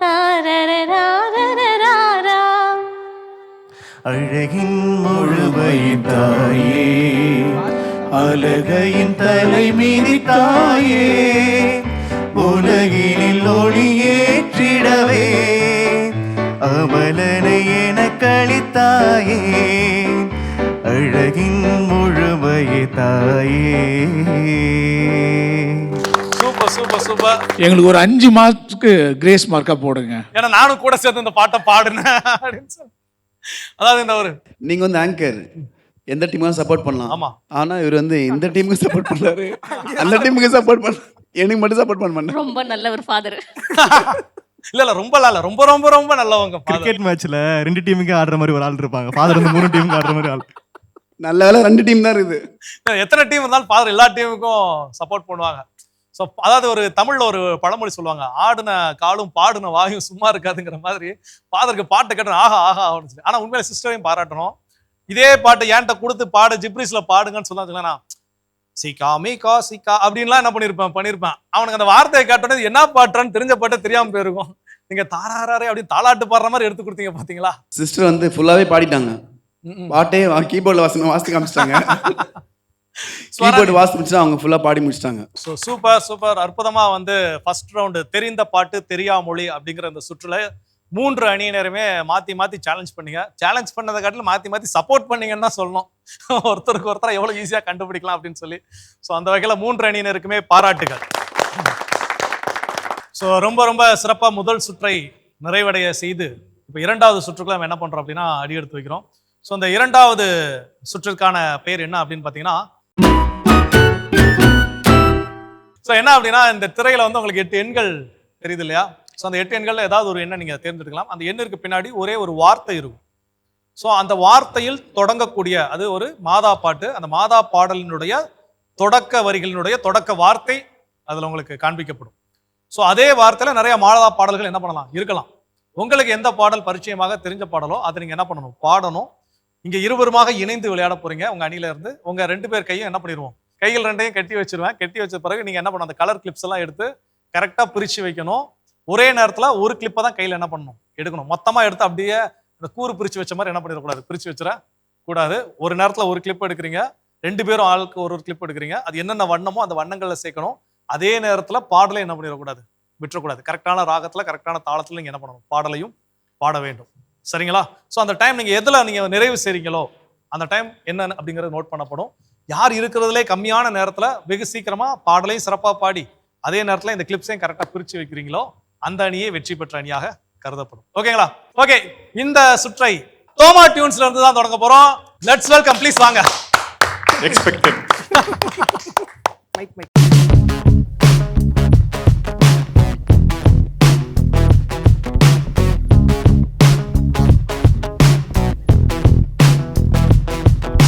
தரரரரரரரா. அழகின் முழுமையின் தாயே, அழகையின் தலைமீதி தாயே, உலகினில் ஒளியேற்றிடவே அமலனை என கழித்தாயே, அழகின் முழுமையை தாயே. Super super super. எங்களுக்கு ஒரு 5 மார்க்குக்கு கிரேஸ் மார்க்கா போடுங்க. ஏன்னா நானும் கூட சேர்ந்து இந்த பாட்டை பாடுனேன் அப்படின்னு சொல்லி. அதாவது இந்த ஒரு நீங்க வந்து ஆங்கர் எந்த டீமுக்கும் சப்போர்ட் பண்ணலாம். ஆமா. ஆனா இவர் வந்து இந்த டீமுக்கு சப்போர்ட் பண்றாரு, அந்த டீமுக்கு சப்போர்ட் பண்ண, எனக்கு மட்டும் சப்போர்ட் பண்ண மாட்டேன். ரொம்ப நல்ல ஒரு ஃபாதர். இல்ல ரொம்ப இல்ல, ரொம்ப ரொம்ப ரொம்ப நல்லவங்க. கிரிக்கெட் மேட்ச்ல 2 டீமுக்கு ஆடுற மாதிரி ஒரு ஆள் இருப்பாங்க, ஃபாதர் வந்து 3 டீமுக்கு ஆடுற மாதிரி ஆள். நல்ல வேலை 2 டீம் தான் இருக்குது. எத்தனை டீம் இருந்தாலும் ஃபாதர் எல்லா டீமுக்கும் சப்போர்ட் பண்ணுவாங்க. ஸோ அதாவது ஒரு தமிழ்ல ஒரு பழமொழி சொல்லுவாங்க, ஆடுன காலும் பாடுன வாயும் சும்மா இருக்காதுங்கிற மாதிரி ஃபாதருக்கு பாட்டை கேட்டோம் ஆஹா ஆஹா அப்படின்னு சொல்லி. ஆனா உண்மையில சிஸ்டரையும் பாராட்டணும். இதே பாட்டு ஏன்ட்ட கொடுத்து பாடு ஜிப்ரிஸ்ல பாடுங்கன்னு சொன்னா சீக்கா மீகா சீக்கா அப்படின்லாம் என்ன பண்ணிருப்பேன். அவனுக்கு அந்த வார்த்தையை கேட்டோன்னே என்ன பாட்டுறான்னு தெரிஞ்ச பாட்டை தெரியாம போயிருக்கும். நீங்க தாராரே அப்படி தாளாட்டு பாடுற மாதிரி எடுத்து கொடுத்தீங்க பாத்தீங்களா? சிஸ்டர் வந்து ஃபுல்லாவே பாடிட்டாங்க. பாட்டே கீபோர்ட்ல வாசித்து காமிச்சிட்டாங்க. கீபோர்டு வாசித்து முடிச்சா அவங்க ஃபுல்லா பாடி முடிச்சிட்டாங்க. So super super. அற்புதமா வந்து ஃபர்ஸ்ட் ரவுண்டு தெரிந்த பாட்டு தெரியா மொழி அப்படிங்கிற அந்த சுற்றுல 3 அணியினருமே மாத்தி மாத்தி சேலஞ்ச் பண்ணீங்க. சேலஞ்ச் பண்ணதை காட்டிலும் மாத்தி மாத்தி சப்போர்ட் பண்ணீங்கன்னு தான் சொல்லணும். ஒருத்தருக்கு ஒருத்தர் எவ்வளவு ஈஸியா கண்டுபிடிக்கலாம் அப்படின்னு சொல்லி. ஸோ அந்த வகையில 3 அணியினருக்குமே பாராட்டுகள். ஸோ ரொம்ப ரொம்ப சிறப்பா முதல் சுற்றை நிறைவடைய செய்து இப்போ 2வது சுற்றுக்குள்ள நம்ம என்ன பண்றோம் அப்படின்னா அடி எடுத்து வைக்கிறோம். ஸோ இந்த 2வது சுற்றுக்கான பேர் என்ன அப்படின்னு பாத்தீங்கன்னா, ஸோ என்ன அப்படின்னா இந்த திரையில வந்து உங்களுக்கு 8 எண்கள் தெரியுது இல்லையா? ஸோ அந்த 8 எண்கள்ல ஏதாவது ஒரு எண்ணை நீங்க தேர்ந்தெடுக்கலாம். அந்த எண்ணிற்கு பின்னாடி ஒரே ஒரு வார்த்தை இருக்கும். ஸோ அந்த வார்த்தையில் தொடங்கக்கூடிய அது ஒரு மாதா பாட்டு. அந்த மாதா பாடலினுடைய தொடக்க வரிகளினுடைய தொடக்க வார்த்தை அதுல உங்களுக்கு காண்பிக்கப்படும். ஸோ அதே வார்த்தையில நிறைய மாதா பாடல்கள் என்ன பண்ணலாம் இருக்கலாம். உங்களுக்கு எந்த பாடல் பரிச்சயமாக தெரிஞ்ச பாடலோ அதை நீங்க என்ன பண்ணணும் பாடணும். இங்க இருவருமாக இணைந்து விளையாட போறீங்க. உங்க அணியில இருந்து உங்க 2 பேர் கையும் என்ன பண்ணிடுவோம், கையில் 2ஐயும் கட்டி வச்சிருவேன். கட்டி வச்ச பிறகு நீங்க என்ன பண்ணணும், அந்த கலர் கிளிப்ஸ் எல்லாம் எடுத்து கரெக்டா பிரிச்சு வைக்கணும். ஒரே நேரத்துல ஒரு கிளிப்பை தான் கையில என்ன பண்ணணும் எடுக்கணும். மொத்தமா எடுத்து அப்படியே அந்த கூறு பிரிச்சு வச்ச மாதிரி என்ன பண்ணிடக்கூடாது, பிரிச்சு வச்சிட கூடாது. ஒரு நேரத்துல ஒரு கிளிப் எடுக்கிறீங்க, 2 பேரும் ஆளுக்கு ஒரு கிளிப் எடுக்கிறீங்க. அது என்னென்ன வண்ணமோ அந்த வண்ணங்கள்ல சேர்க்கணும். அதே நேரத்துல பாடலை என்ன பண்ணிடக்கூடாது, விட்டுறக்கூடாது. கரெக்டான ராகத்துல கரெக்டான தாளத்துல நீங்க என்ன பண்ணணும், பாடலையும் பாட வேண்டும். சரிங்களா? ஸோ அந்த டைம் நீங்க எதுல நீங்க நிறைவு செய்றீங்களோ அந்த டைம் என்ன அப்படிங்கிறது நோட் பண்ணப்படும். யார் இருக்கிறதுலே கம்மியான நேரத்துல வெகு சீக்கிரமா பாடலையும் சிறப்பா பாடி அதே நேரத்துல இந்த கிளிப்ஸையும் கரெக்டா பிரிச்சு வைக்கிறீங்களோ அந்த அணியே வெற்றி பெற்ற அணியாக கருதப்படும். ஓகேங்களா? ஓகே, இந்த சுற்றை தோமா டியூன்ஸ்ல இருந்து தான் தொடங்க போறோம். லெட்ஸ் வெல்கம், ப்ளீஸ் வாங்க. எக்ஸ்பெக்டட். மைக்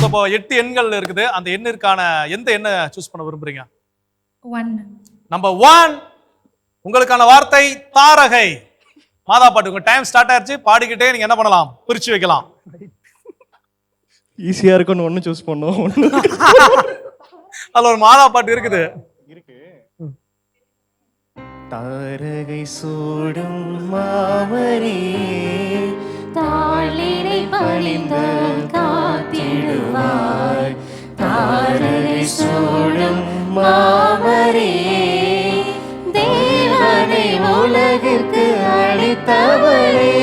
இப்போ 8 எண்கள் இருக்குது. அந்த எண்ணிற்கான எந்த எண்ணை சூஸ் பண்ண விரும்புறீங்க? 1. நம்பர் 1 உங்களுக்கான வார்த்தை தாரகை. மாதா பாட்டு. உங்க டைம் ஸ்டார்ட் ஆயிடுச்சு. பாடிக்கிட்டே நீங்க என்ன பண்ணலாம், பிரிச்சு வைக்கலாம். ஈஸியா இருக்குன்னு ஒண்ணு சூஸ் பண்ணோம். அதுல ஒரு மாதா பாட்டு இருக்குது. தாரகை சூடும் மாமரே தாளினை பணிந்து காத்திடுவாய். தாரகை சூடும் மாமரே, தேவனை உலகிற்கு அளித்தவளே,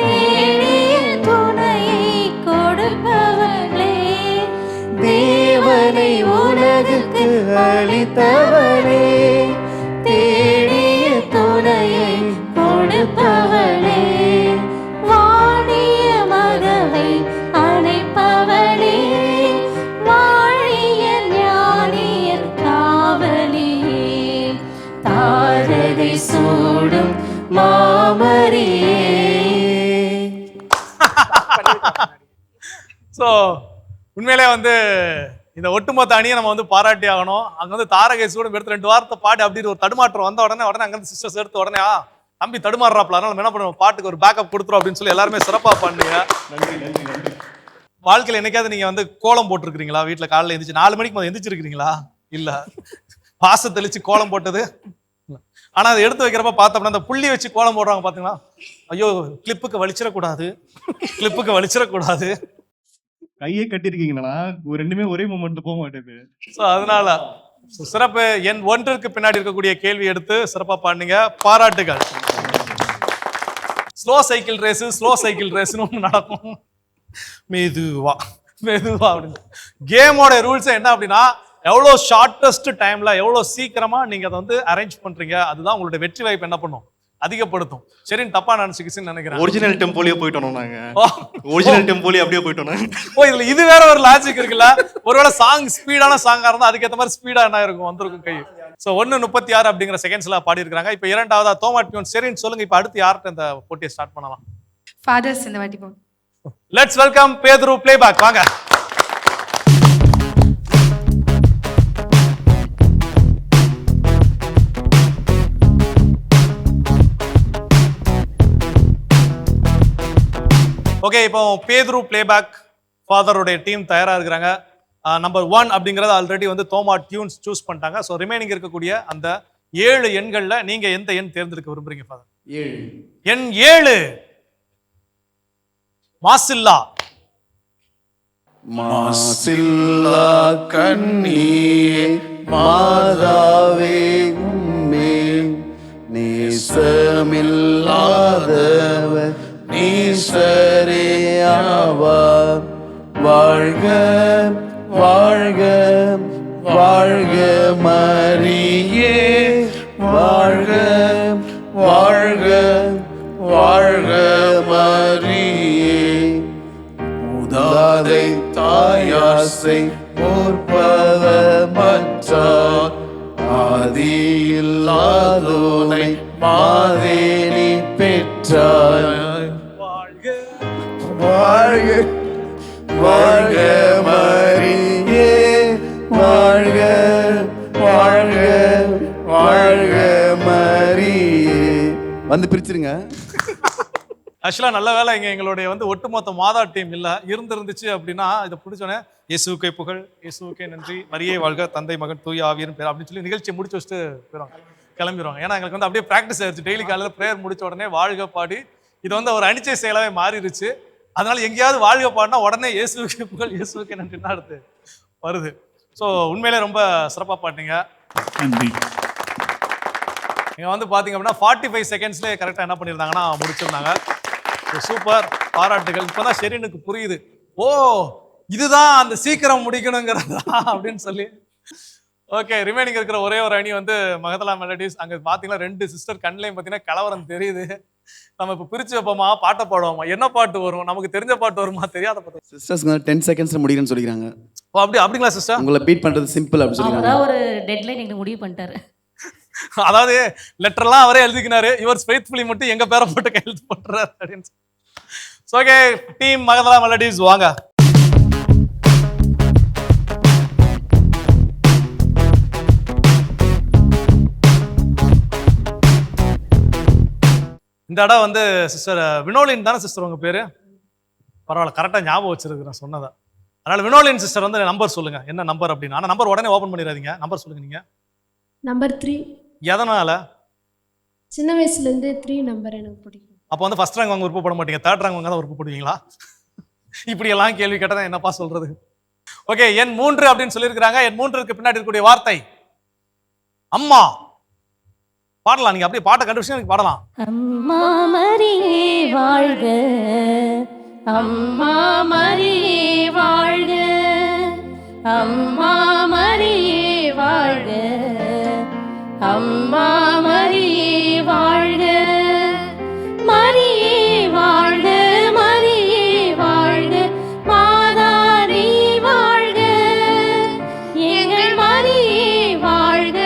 தேடிய துணையை கொடுப்பவளே, தேவனை உலகிற்கு அளித்தவளே, தேடிய துணையை கொடுப்பவளே, வாணிய மகவை அணைப்பவளே, வாழிய ஞானியர் காவலியே, தாரகை சூடும் மாமரியே. ஸோ உண்மையிலே வந்து இந்த ஒட்டுமொத்த அணியை நம்ம வந்து பாராட்டி ஆகணும். அங்க வந்து தாரகை சூடும் எடுத்து 2 வாரத்தை பாடி அப்படின்னு ஒரு தடுமாற்றம் வந்த உடனே அங்கிருந்து சிஸ்டர்ஸ் எடுத்து உடனே தம்பி தடுமாறுறாப்ல, அதனால என்ன பண்ணுவோம், பாட்டுக்கு ஒரு பேக்கப் கொடுத்துரும் அப்படின்னு சொல்லி எல்லாருமே சிறப்பா பண்ணுங்க. வாழ்க்கையில் என்னைக்காவது நீங்க வந்து கோலம் போட்டிருக்கீங்களா? வீட்டுல காலையில எந்திரிச்சு 4 மணிக்கு முதல் எந்திரிச்சிருக்கீங்களா? இல்ல. பாச தெளிச்சு கோலம் போட்டது. ஆனா அதை எடுத்து வைக்கிறப்ப பார்த்தோம்னா அந்த புள்ளி வச்சு கோலம் போடுறாங்க பாத்தீங்களா? ஐயோ, கிளிப்புக்கு வலிச்சிடக்கூடாது. கையே கட்டிருக்கீங்களா? ரெண்டுமே ஒரே மொமெண்ட்ல போக மாட்டேது. ஸோ அதனால சிறப்பு. என் ஒன்றிற்கு பின்னாடி இருக்கக்கூடிய கேள்வி எடுத்து சிறப்பா பாடுங்க, பாராட்டுகள். ஸ்லோ சைக்கிள் ரேஸ்னு ஒன்று நடக்கும். மெதுவா அப்படின்னு. கேமோட ரூல்ஸ் என்ன அப்படின்னா, எவ்வளோ ஷார்ட்டஸ்ட் டைம்ல எவ்வளோ சீக்கிரமா நீங்க அதை வந்து அரேஞ்ச் பண்றீங்க, அதுதான் உங்களுடைய வெற்றி வாய்ப்பு என்ன பண்ணும், அதிகப்படுத்தும். சரின்னு தப்பா நினைச்சுக்கிச்சுன்னு நினைக்கிறேன். ஒரிஜினல் டெம்போலயே போயிட்டோம் நாங்க. ஒரிஜினல் டெம்போலயே அப்படியே போயிட்டோம் நாங்க. இதுல இது வேற ஒரு லாஜிக் இருக்குல்ல. ஒருவேளை சாங் ஸ்பீடான சாங்கா இருந்தா அதுக்கேற்ற மாதிரி ஸ்பீடா என்ன இருக்கும், வந்திருக்கும் கை. ஸோ 1:36 அப்படிங்கிற செகண்ட்ஸ்ல பாடி இருக்காங்க. இப்போ 2வதா தோமா டியூன். சரின்னு சொல்லுங்க, இப்போ அடுத்து யார்கிட்ட இந்த போட்டியை ஸ்டார்ட் பண்ணலாம்? ஃபாதர்ஸ் இந்த வாட்டி போ. லெட்ஸ் வெல்கம் பேதுரு பிளேபேக். வாங்க. ஓகே, இப்போ பேதுரு பிளேபேக் ஃபாதருடைய டீம் தயாரா இருக்கிறாங்க. நம்பர் 1 அப்படிங்கறது ஆல்ரெடி வந்து தோமா டியூன்ஸ் சூஸ் பண்ணிட்டாங்க. ஸோ ரிமைனிங் இருக்கக்கூடிய அந்த 7 எண்கள்ல நீங்க எந்த எண் தேர்ந்தெடுக்க விரும்புறீங்க ஃபாதர்? 7. எண் 7. மாசில்லா. மாசில்லா கண்ணியே மாதாவே உம்மே நேசமில்லாதவர் நீசரே ஆவார். வாழ்க வாழ்க வாழ்க மரியே, வாழ்க வாழ்க வாழ்க மரியே. உதாதை தாயாசை போர்ப்பத மற்றார் ஆதியில்லாதோனை மாதேனி பெற்றாய். வாழ்க வாழ்க மரியே, வாழ்க வாழ்க வாழ்க மரியே. வந்து பிரிச்சிருங்க. ஆக்சுவலா நல்ல வேலை இங்க எங்களுடைய வந்து ஒட்டுமொத்த மாதா டீம் இல்ல. இருந்துச்சு அப்படின்னா இதை பிடிச்சோன்னே இயேசுவுக்கே புகழ், இயேசுவுக்கே நன்றி, மரியே வாழ்க, தந்தை மகன் தூய ஆவியரும் பேர் அப்படின்னு சொல்லி நிகழ்ச்சியை முடிச்சு வச்சுட்டு கிளம்பிடுவாங்க. ஏன்னா எங்களுக்கு வந்து அப்படியே ப்ராக்டிஸ் ஆயிடுச்சு. டெய்லி காலையில் ப்ரேயர் முடிச்ச உடனே வாழ்க பாடி இது வந்து ஒரு அனிச்சை செயலாவே மாறிடுச்சு. அதனால எங்கேயாவது வாழ்க பாடினா உடனே இயேசுவுக்கே புகழ், இயேசுவுக்கே நன்றினா அடுத்து வருது. ஸோ உண்மையிலே ரொம்ப சிறப்பாக பாட்டீங்க. நீங்கள் வந்து பார்த்தீங்க அப்படின்னா 45 செகண்ட்ஸ்லேயே கரெக்டாக என்ன பண்ணியிருந்தாங்கன்னா முடிச்சிருந்தாங்க. சூப்பர், பாராட்டுகள். இப்போதான் ஷெரினுக்கு புரியுது, ஓ இதுதான் அந்த சீக்கிரம் முடிக்கணுங்கிறதா அப்படின்னு சொல்லி. ஓகே, ரிமைனிங் இருக்கிற ஒரே ஒரு அணி வந்து மகதலா மெலடிஸ். அங்கே பார்த்தீங்கன்னா 2 சிஸ்டர் கண்ணிலையும் பார்த்தீங்கன்னா கலவரம் தெரியுது. நம்ம இப்போ பிரிச்சு வைப்போமா, பாட்டை பாடுவோமா, என்ன பாட்டு வரும், நமக்கு தெரிஞ்ச பாட்டு வருமா, தெரியாத பாட்டு. சிஸ்டர்ஸ் 10 செகண்ட்ஸ்ல முடிக்கணும்னு சொல்லிக்கிறாங்க. ஓ அப்படிங்களா சிஸ்டர்? உங்களை பீட் பண்றது சிம்பிள் அப்படி சொல்லிக்கிறாங்க. அதான் ஒரு டெட்லைன் எங்களுக்கு முடிவு பண்ணிட்டாரு. அதாவது லெட்டர்லாம் அவரே எழுதிக்கினாரு, யுவர்ஸ் ஃபெய்த்ஃபுல்லி மட்டும் எங்க பேரை போட்டு கையெழுத்து போட்டுறாரு அப்படின்னு. ஓகே, டீம் மகதலா மெலடிஸ் வாங்க. இந்த இடம் வந்து சிஸ்டர் வினோலின் தானே சிஸ்டர் உங்க பேரு? பரவாயில்ல, கரெக்டாக ஞாபகம் வச்சிருக்கிறேன் சொன்னதை. அதனால வினோலின் சிஸ்டர் வந்து நம்பர் சொல்லுங்க, என்ன நம்பர் அப்படின்னு. ஆனால் நம்பர் உடனே ஓப்பன் பண்ணிடாதீங்க, நம்பர் சொல்லுங்க நீங்க. நம்பர் 3. எதனால? சின்ன வயசுலேருந்தே 3 நம்பர் எனக்கு பிடிக்கும். அப்போ வந்து ஃபர்ஸ்ட் ரேங்க் வாங்க விருப்பப்பட மாட்டீங்க, தேர்ட் ரேங்க் வாங்க தான் விருப்பப்படுவீங்களா? இப்படி எல்லாம் கேள்வி கேட்டா என்னப்பா சொல்றது? ஓகே, எண் 3 அப்படின்னு சொல்லியிருக்கிறாங்க. எண் 3க்கு பின்னாடி இருக்கக்கூடிய வார்த்தை அம்மா. பாடலாம், நீங்க அப்படியே பாட்டை கண்டுபிடிச்சு எனக்கு பாடலாம். அம்மா மரியே வாழ்க, அம்மா மரியே வாழ்க, அம்மா மரியே வாழ்க, அம்மா மரியே வாழ்க, மரியே வாழ்க, மரியே வாழ்க, மாதா நீ வாழ்க, எங்கள் மரியே வாழ்க,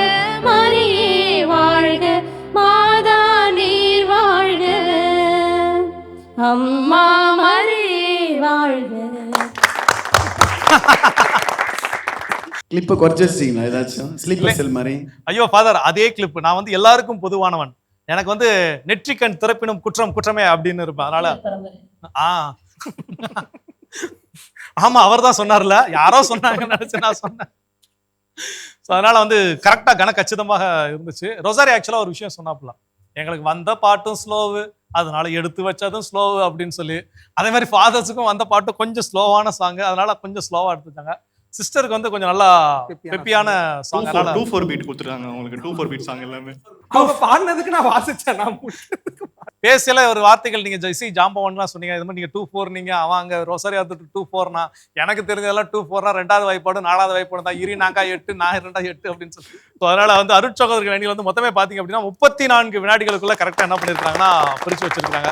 மரியே வாழ்க, மாதா நீர் வாழ்க, அம்மா மரியே வாழ்க. கிளிப்பை குறைச்சி வச்சிட்டீங்களா ஏதாச்சும் ஸ்லீப்பர் செல் மாதிரி? ஐயோ ஃபாதர், அதே கிளிப். நான் வந்து எல்லாருக்கும் பொதுவானவன். எனக்கு வந்து நெற்றிக்கண் திறப்பினும் குற்றம் குற்றமே அப்படின்னு இருப்பேன். அதனால ஆமா, அவர் தான் சொன்னார்ல, யாரோ சொன்னாங்கன்னு நினைச்சு நான் சொன்னேன். ஸோ அதனால வந்து கரெக்டாக கணக்கச்சிதமாக இருந்துச்சு. ரொசாரி ஆக்சுவலாக ஒரு விஷயம் சொன்னாப்புல, எங்களுக்கு வந்த பாட்டும் ஸ்லோவு, அதனால எடுத்து வச்சதும் ஸ்லோவு அப்படின்னு சொல்லி. அதே மாதிரி ஃபாதர்ஸுக்கும் வந்த பாட்டும் கொஞ்சம் ஸ்லோவான சாங், அதனால கொஞ்சம் ஸ்லோவா எடுத்துட்டாங்க. சிஸ்டருக்கு வந்து கொஞ்சம் நல்லா பெப்பியான சாங். 2/4 பீட் கொடுத்துருக்காங்க உங்களுக்கு, 2/4 பீட் சாங் எல்லாமே. அவங்க பாடினதுக்கு நான் வாசிச்சேன். நான் பேசல ஒரு வார்த்தைகள் நீங்க ஜெய்சி ஜாம்பவன்லாம் சொன்னீங்க. இது மாதிரி நீங்க 2/4 நீங்க, அவங்க ரோசரி ஆத்துட்டு 2/4னா, எனக்கு தெரிஞ்சதெல்லாம் 2/4னா 2வது வாய்ப்பாடு 4வது வாய்ப்பாடு தான். இரி நாக்கா 8 நான் 2 8 அப்படின்னு சொல்லி. ஸோ அதனால வந்து அருட்சகோதரர்கள் அணியில் வந்து மொத்தமே பாத்தீங்க அப்படின்னா 34 வினாடிகளுக்குள்ள கரெக்டா என்ன பண்ணிருக்காங்கன்னா பிரிச்சு வச்சிருக்காங்க.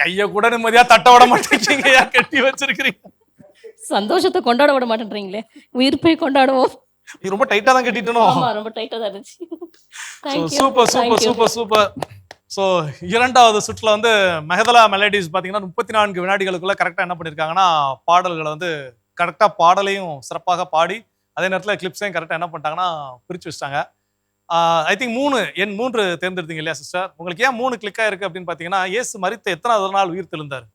கையை கூட நிம்மதியா தட்ட விட மாட்டேங்க, ஏன் கட்டி வச்சிருக்கிறீங்க? சந்தோஷத்தை கொண்டாட விட மாட்டேன்றீங்களே, உயிர் போய் கொண்டாடுவோம். இது ரொம்ப டைட்டா தான் கட்டிட்டணும். ஆமா, ரொம்ப டைட்டா தான் இருந்துச்சு. Super super super super. So 2வது சுற்றுல வந்து மெஹதலா மெலடிஸ் பார்த்தீங்கன்னா 34 வினாடிகளுக்குள்ள கரெக்டாக என்ன பண்ணியிருக்காங்கன்னா பாடல்களை வந்து கரெக்டாக பாடலையும் சிறப்பாக பாடி அதே நேரத்தில் கிளிப்ஸையும் கரெக்டாக என்ன பண்ணிட்டாங்கன்னா பிரித்து வச்சிட்டாங்க. ஐ திங்க் 3 தேர்ந்தெடுத்தீங்க இல்லையா சிஸ்டர்? உங்களுக்கு ஏன் 3 கிளிக் ஆயிருக்கு அப்படின்னு பார்த்தீங்கன்னா, இயேசு மரித்த எத்தனாவது நாள் உயிர் தெழுந்தார்?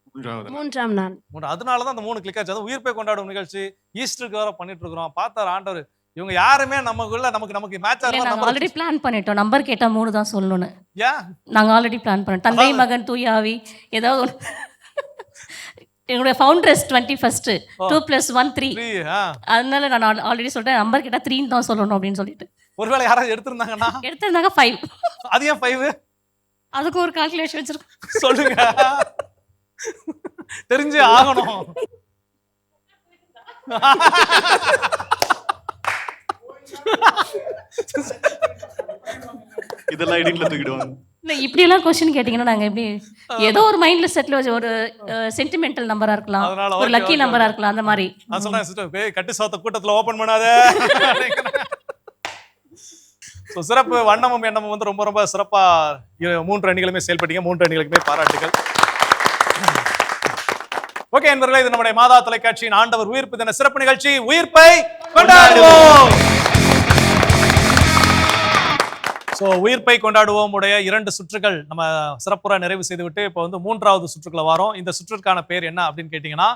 3ஆம் நாள். அதனால தான் அந்த 3 கிளிக் ஆச்சு. அது உயிர் போய் கொண்டாடும் நிகழ்ச்சி ஈஸ்டருக்கு வேற பண்ணிட்டு இருக்கிறோம். பார்த்தார் ஆண்டவர், இவங்க யாருமே நமக்குள்ள நமக்கு மேட்ச் ஆகல. நாங்க ஆல்ரெடி பிளான் பண்ணிட்டோம், நம்பர் கேட்டா 3 தான் சொல்லணும்னு. ஏன் நாங்க ஆல்ரெடி பிளான் பண்ணோம். தந்தை மகன் தூய ஆவி ஏதாவது ஒண்ணு. எங்களுடைய ஃபவுண்டர்ஸ் 21 2 + 1 3. அதனால நான் ஆல்ரெடி சொல்லிட்டேன், நம்பர் கேட்டா 3 தான் சொல்லணும் அப்படின்னு சொல்லிட்டு. ஒருவேளை யாராவது எடுத்திருந்தாங்கன்னா 5. அது ஏன் 5? அதுக்கு ஒரு கால்குலேஷன் வச்சிருக்கோம். சொல்லுங்க, தெரிஞ்சு ஆகணும். இதெல்லாம் எடிட்ல தூக்கிடுவாங்க. இல்ல இப்படி எல்லாம் क्वेश्चन கேட்டிங்கன்னா நாங்க எப்படி ஏதோ ஒரு மைண்ட்ல செட்ல வச்ச ஒரு சென்டிமெண்டல் நம்பரா இருக்கலாம், ஒரு லக்கி நம்பரா இருக்கலாம், அந்த மாதிரி. நான் சொல்றேன் சிஸ்டர், கட்டு சாத்த கூட்டத்துல ஓபன் பண்ணாத. ஸோ சிறப்பு வண்ணமும் எண்ணமும் வந்து ரொம்ப ரொம்ப சிறப்பா 3 அணிகளுமே செயல்பட்டீங்க. 3 அணிகளுக்குமே பாராட்டுகள். ஓகே என்பவர்களே, இது நம்முடைய மாதா தொலைக்காட்சியின் ஆண்டவர் உயிர்ப்பு தின சிறப்பு நிகழ்ச்சி உயிர்ப்பை கொண்டாடுவோம். ஸோ உயிர்ப்பை கொண்டாடுவோம் உடைய 2 சுற்றுகள் நம்ம சிறப்புற நிறைவு செய்துவிட்டு இப்போ வந்து 3வது சுற்றுக்குள்ள வரோம். இந்த சுற்றுக்கான பேர் என்ன அப்படின்னு கேட்டீங்கன்னா,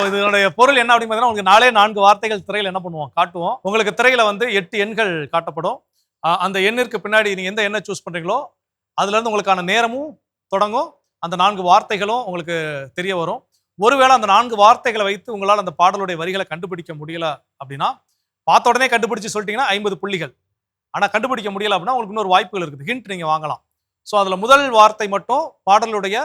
இதனுடைய பொருள் என்ன அப்படின்னு பார்த்தீங்கன்னா, உங்களுக்கு 4 வார்த்தைகள் திரையில் என்ன பண்ணுவோம் காட்டுவோம். உங்களுக்கு திரையில வந்து 8 எண்கள் காட்டப்படும். அந்த எண்ணிற்கு பின்னாடி நீங்க எந்த எண்ணை சூஸ் பண்றீங்களோ அதுல இருந்து உங்களுக்கான நேரமும் தொடங்கும். அந்த 4 வார்த்தைகளும் உங்களுக்கு தெரிய வரும். ஒருவேளை அந்த 4 வார்த்தைகளை வைத்து உங்களால் அந்த பாடலுடைய வரிகளை கண்டுபிடிக்க முடியல அப்படின்னா, பார்த்த உடனே கண்டுபிடிச்சு சொல்லிட்டீங்கன்னா 50 புள்ளிகள். ஆனா கண்டுபிடிக்க முடியல அப்படின்னா உங்களுக்கு இன்னொரு வாய்ப்புகள் இருக்குது, ஹிண்ட் நீங்க வாங்கலாம். ஸோ அதுல முதல் வார்த்தை மட்டும் பாடலுடைய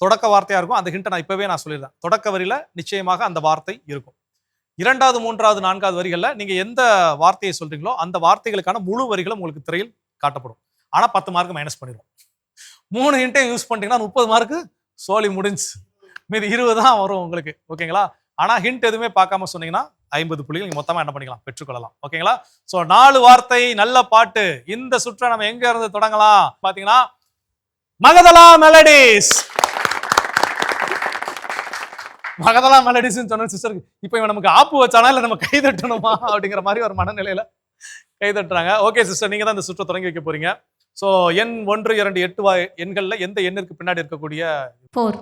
தொடக்க வார்த்தையா இருக்கும். அந்த ஹிண்ட்டை நான் இப்பவே சொல்லிடுறேன். தொடக்க வரியில நிச்சயமாக அந்த வார்த்தை இருக்கும். 2வது 3வது 4வது வரிகள்ல நீங்க எந்த வார்த்தையை சொல்றீங்களோ அந்த வார்த்தைகளுக்கான முழு வரிகளும் உங்களுக்கு திரையில் காட்டப்படும். ஆனா 10 மார்க் மைனஸ் பண்ணிடுவோம். 3 ஹிண்ட்டையும் யூஸ் பண்ணிட்டீங்கன்னா 30 மார்க்கு சோலி முடிஞ்சு. மீது 20 தான் வரும் உங்களுக்கு. ஓகேங்களா? ஆனா ஹிண்ட் எதுவுமே பார்க்காம சொன்னீங்கன்னா 50 புள்ளிகள் நீங்க மொத்தமா என்ன பண்ணிக்கலாம், பெற்றுக்கொள்ளலாம். ஓகேங்களா? சோ 4 வார்த்தை, நல்ல பாட்டு. இந்த சுற்றை நம்ம எங்க இருந்து தொடங்கலாம் பாத்தீங்கன்னா, மகதலா மெலடிஸ். மகதலா மெலடிஸ் சொன்ன சிஸ்டருக்கு இப்போ இவன் நமக்கு ஆப்பு வச்சானா இல்ல நம்ம கை தட்டணுமா அப்படிங்கிற மாதிரி ஒரு மனநிலையில கை தட்டுறாங்க. ஓகே சிஸ்டர், நீங்க தான் இந்த சுற்றை தொடங்கி வைக்க போறீங்க. ஸோ எண் 1, 2, 8 எண்கள்ல எந்த எண்ணிற்கு பின்னாடி இருக்கக்கூடிய 4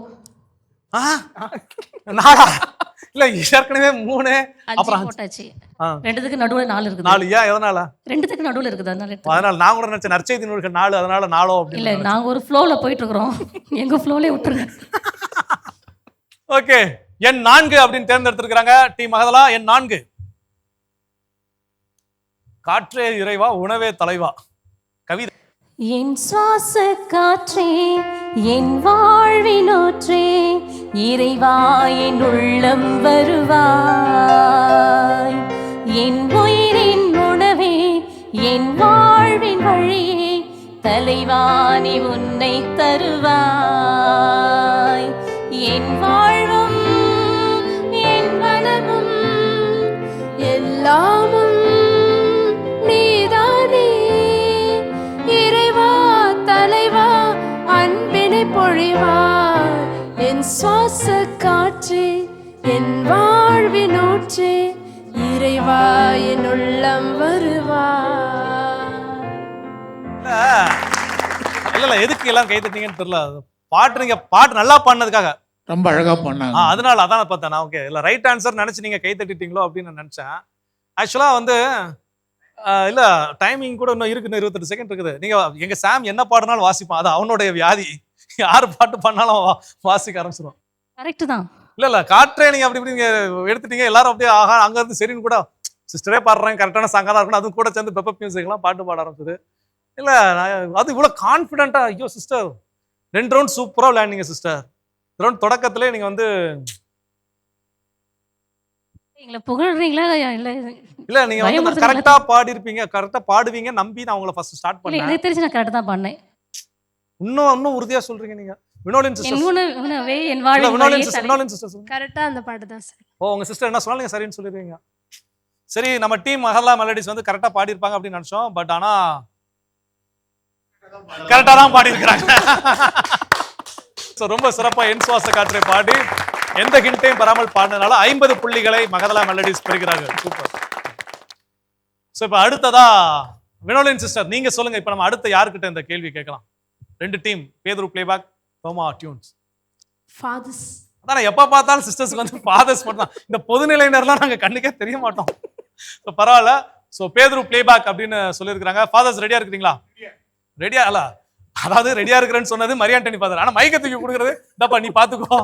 நாலா இல்ல ஏற்கனவே 3 5 அப்புறம் போட்டாச்சு. ஆ. 2த்துக்கு நடுவுல 4 இருக்குது. 4 ஏன் எதனால 2த்துக்கு நடுவுல இருக்குது அதனால அதனால நான் கூட நினைச்சேன் நற்செய்தி நூல்கள் 4 அதனால 4 இல்ல அப்படின்னு நாங்க ஒரு ஃப்ளோல போயிட்டு இருக்கிறோம். எங்க ஃப்ளோலே விட்டுருங்க. ஓகே எண் 4 அப்படின்னு தேர்ந்தெடுத்திருக்கிறாங்க டீம் மகதலா. எண் 4 காற்றே இறைவா உணவே தலைவா கவிதை. என் சுவாச காற்றே என் வாழ்வினோற்றே இறைவா என் உள்ளம் வருவாய். என் உயிரின் உணவே என் வாழ்வின் வழியே தலைவா நீ உன்னை தருவாய். என் வாழ்வும் என் வளமும் எல்லாமும் நீதானே இறைவா தலைவா அன்பினை பொழிவாய். என் சுவாச காற்றே என் வாழ்வினூற்றே இறைவா என் உள்ளம் வருவாய். இல்ல எதுக்கு எல்லாம் கை தட்டிங்கன்னு தெரியல. பாட்டு நீங்க பாட்டு நல்லா பாடினதுக்காக ரொம்ப அழகா பண்ணாங்க. அதனால அதான் பார்த்தேன் நான். ஓகே இல்ல ரைட் ஆன்சர் நினைச்சு நீங்க கை தட்டிட்டீங்களோ அப்படின்னு நான் நினைச்சேன். ஆக்சுவலா வந்து இல்ல டைமிங் கூட இன்னும் இருக்கு, 28 செகண்ட் இருக்குது. நீங்க எங்க சாம் என்ன பாடினாலும் வாசிப்பான், அது அவனுடைய வியாதி. யார் பாட்டு பண்ணாலும் வாசிக்க ஆரம்பிச்சிடும். கரெக்ட் தான். இல்ல காற்றே நீங்க அப்படி இப்படி நீங்க எடுத்துட்டீங்க. எல்லாரும் அப்படியே ஆஹா அங்க இருந்து சரின்னு கூட சிஸ்டரே பாடுறாங்க, கரெக்டான சாங்கா இருக்கணும். அதுவும் கூட சேர்ந்து பெப்பர் மியூசிக் எல்லாம் பாட்டு பாட ஆரம்பிச்சது. இல்ல அது இவ்வளவு கான்பிடென்ட்டா ஐயோ சிஸ்டர் 2 ரவுண்ட் சூப்பரா விளையாடுங்க சிஸ்டர். ரவுண்ட் தொடக்கத்திலே நீங்க வந்து எங்களை புகழ்றீங்களா இல்ல இல்ல நீங்க வந்து கரெக்டா பாடி இருப்பீங்க, கரெக்டா பாடுவீங்க நம்பி நான் உங்களை ஃபர்ஸ்ட் ஸ்டார்ட் இல்ல பண்ணேன். எனக்கு தெரிஞ்சு நான் கரெக்ட் தான் பண்ணேன். இன்னும் உறுதியா சொல்றீங்க நீங்க. வினோலின் சிஸ்டர் உணவே என் வாழ்வின் வழியே வினோலின் சிஸ்டர் சொல்லுங்க. கரெக்டா அந்த பாட்டு தான் சார். ஓ உங்க சிஸ்டர் என்ன சொன்னாலும் நீங்க சரின்னு சொல்லிடுவீங்க. சரி நம்ம டீம் மஹல்லா மெலடிஸ் வந்து கரெக்டா பாடி இருப்பாங்க அப்படின்னு நினைச்சோம். பட் ஆனா கரெக்டா தான் பாடி இருக்காங்க. ரொம்ப சிறப்பா என் சுவாச காற்றை பாடி எந்த ஹிண்டையும் பெறாமல் பாடினதுனால 50 புள்ளிகளை மகதலா மெலடிஸ் பெறுகிறார்கள். சூப்பர். சோ இப்ப அடுத்ததா வினோலின் சிஸ்டர் நீங்க சொல்லுங்க. இப்ப நம்ம அடுத்த யார்கிட்ட இந்த கேள்வி கேட்கலாம்? 2 டீம் பேதுரு பிளேபேக், தோமா டியூன்ஸ். ஃபாதர்ஸ். அதான் எப்ப பார்த்தாலும் சிஸ்டர்ஸ்க்கு வந்து ஃபாதர்ஸ் மட்டும் தான். இந்த பொதுநிலையினர்லாம் நாங்க கண்ணுக்கே தெரிய மாட்டோம். பரவாயில்ல. சோ பேதுரு பிளேபேக் அப்படின்னு சொல்லியிருக்காங்க. ஃபாதர்ஸ் ரெடியா இருக்கிறீங்களா? ரெடியா இல்ல அதாவது ரெடியா இருக்கிறேன்னு சொன்னது மரியாண்டனி ஃபாதர். ஆனா மைக்க தூக்கி கொடுக்குறது தப்பா நீ பாத்துக்கோ.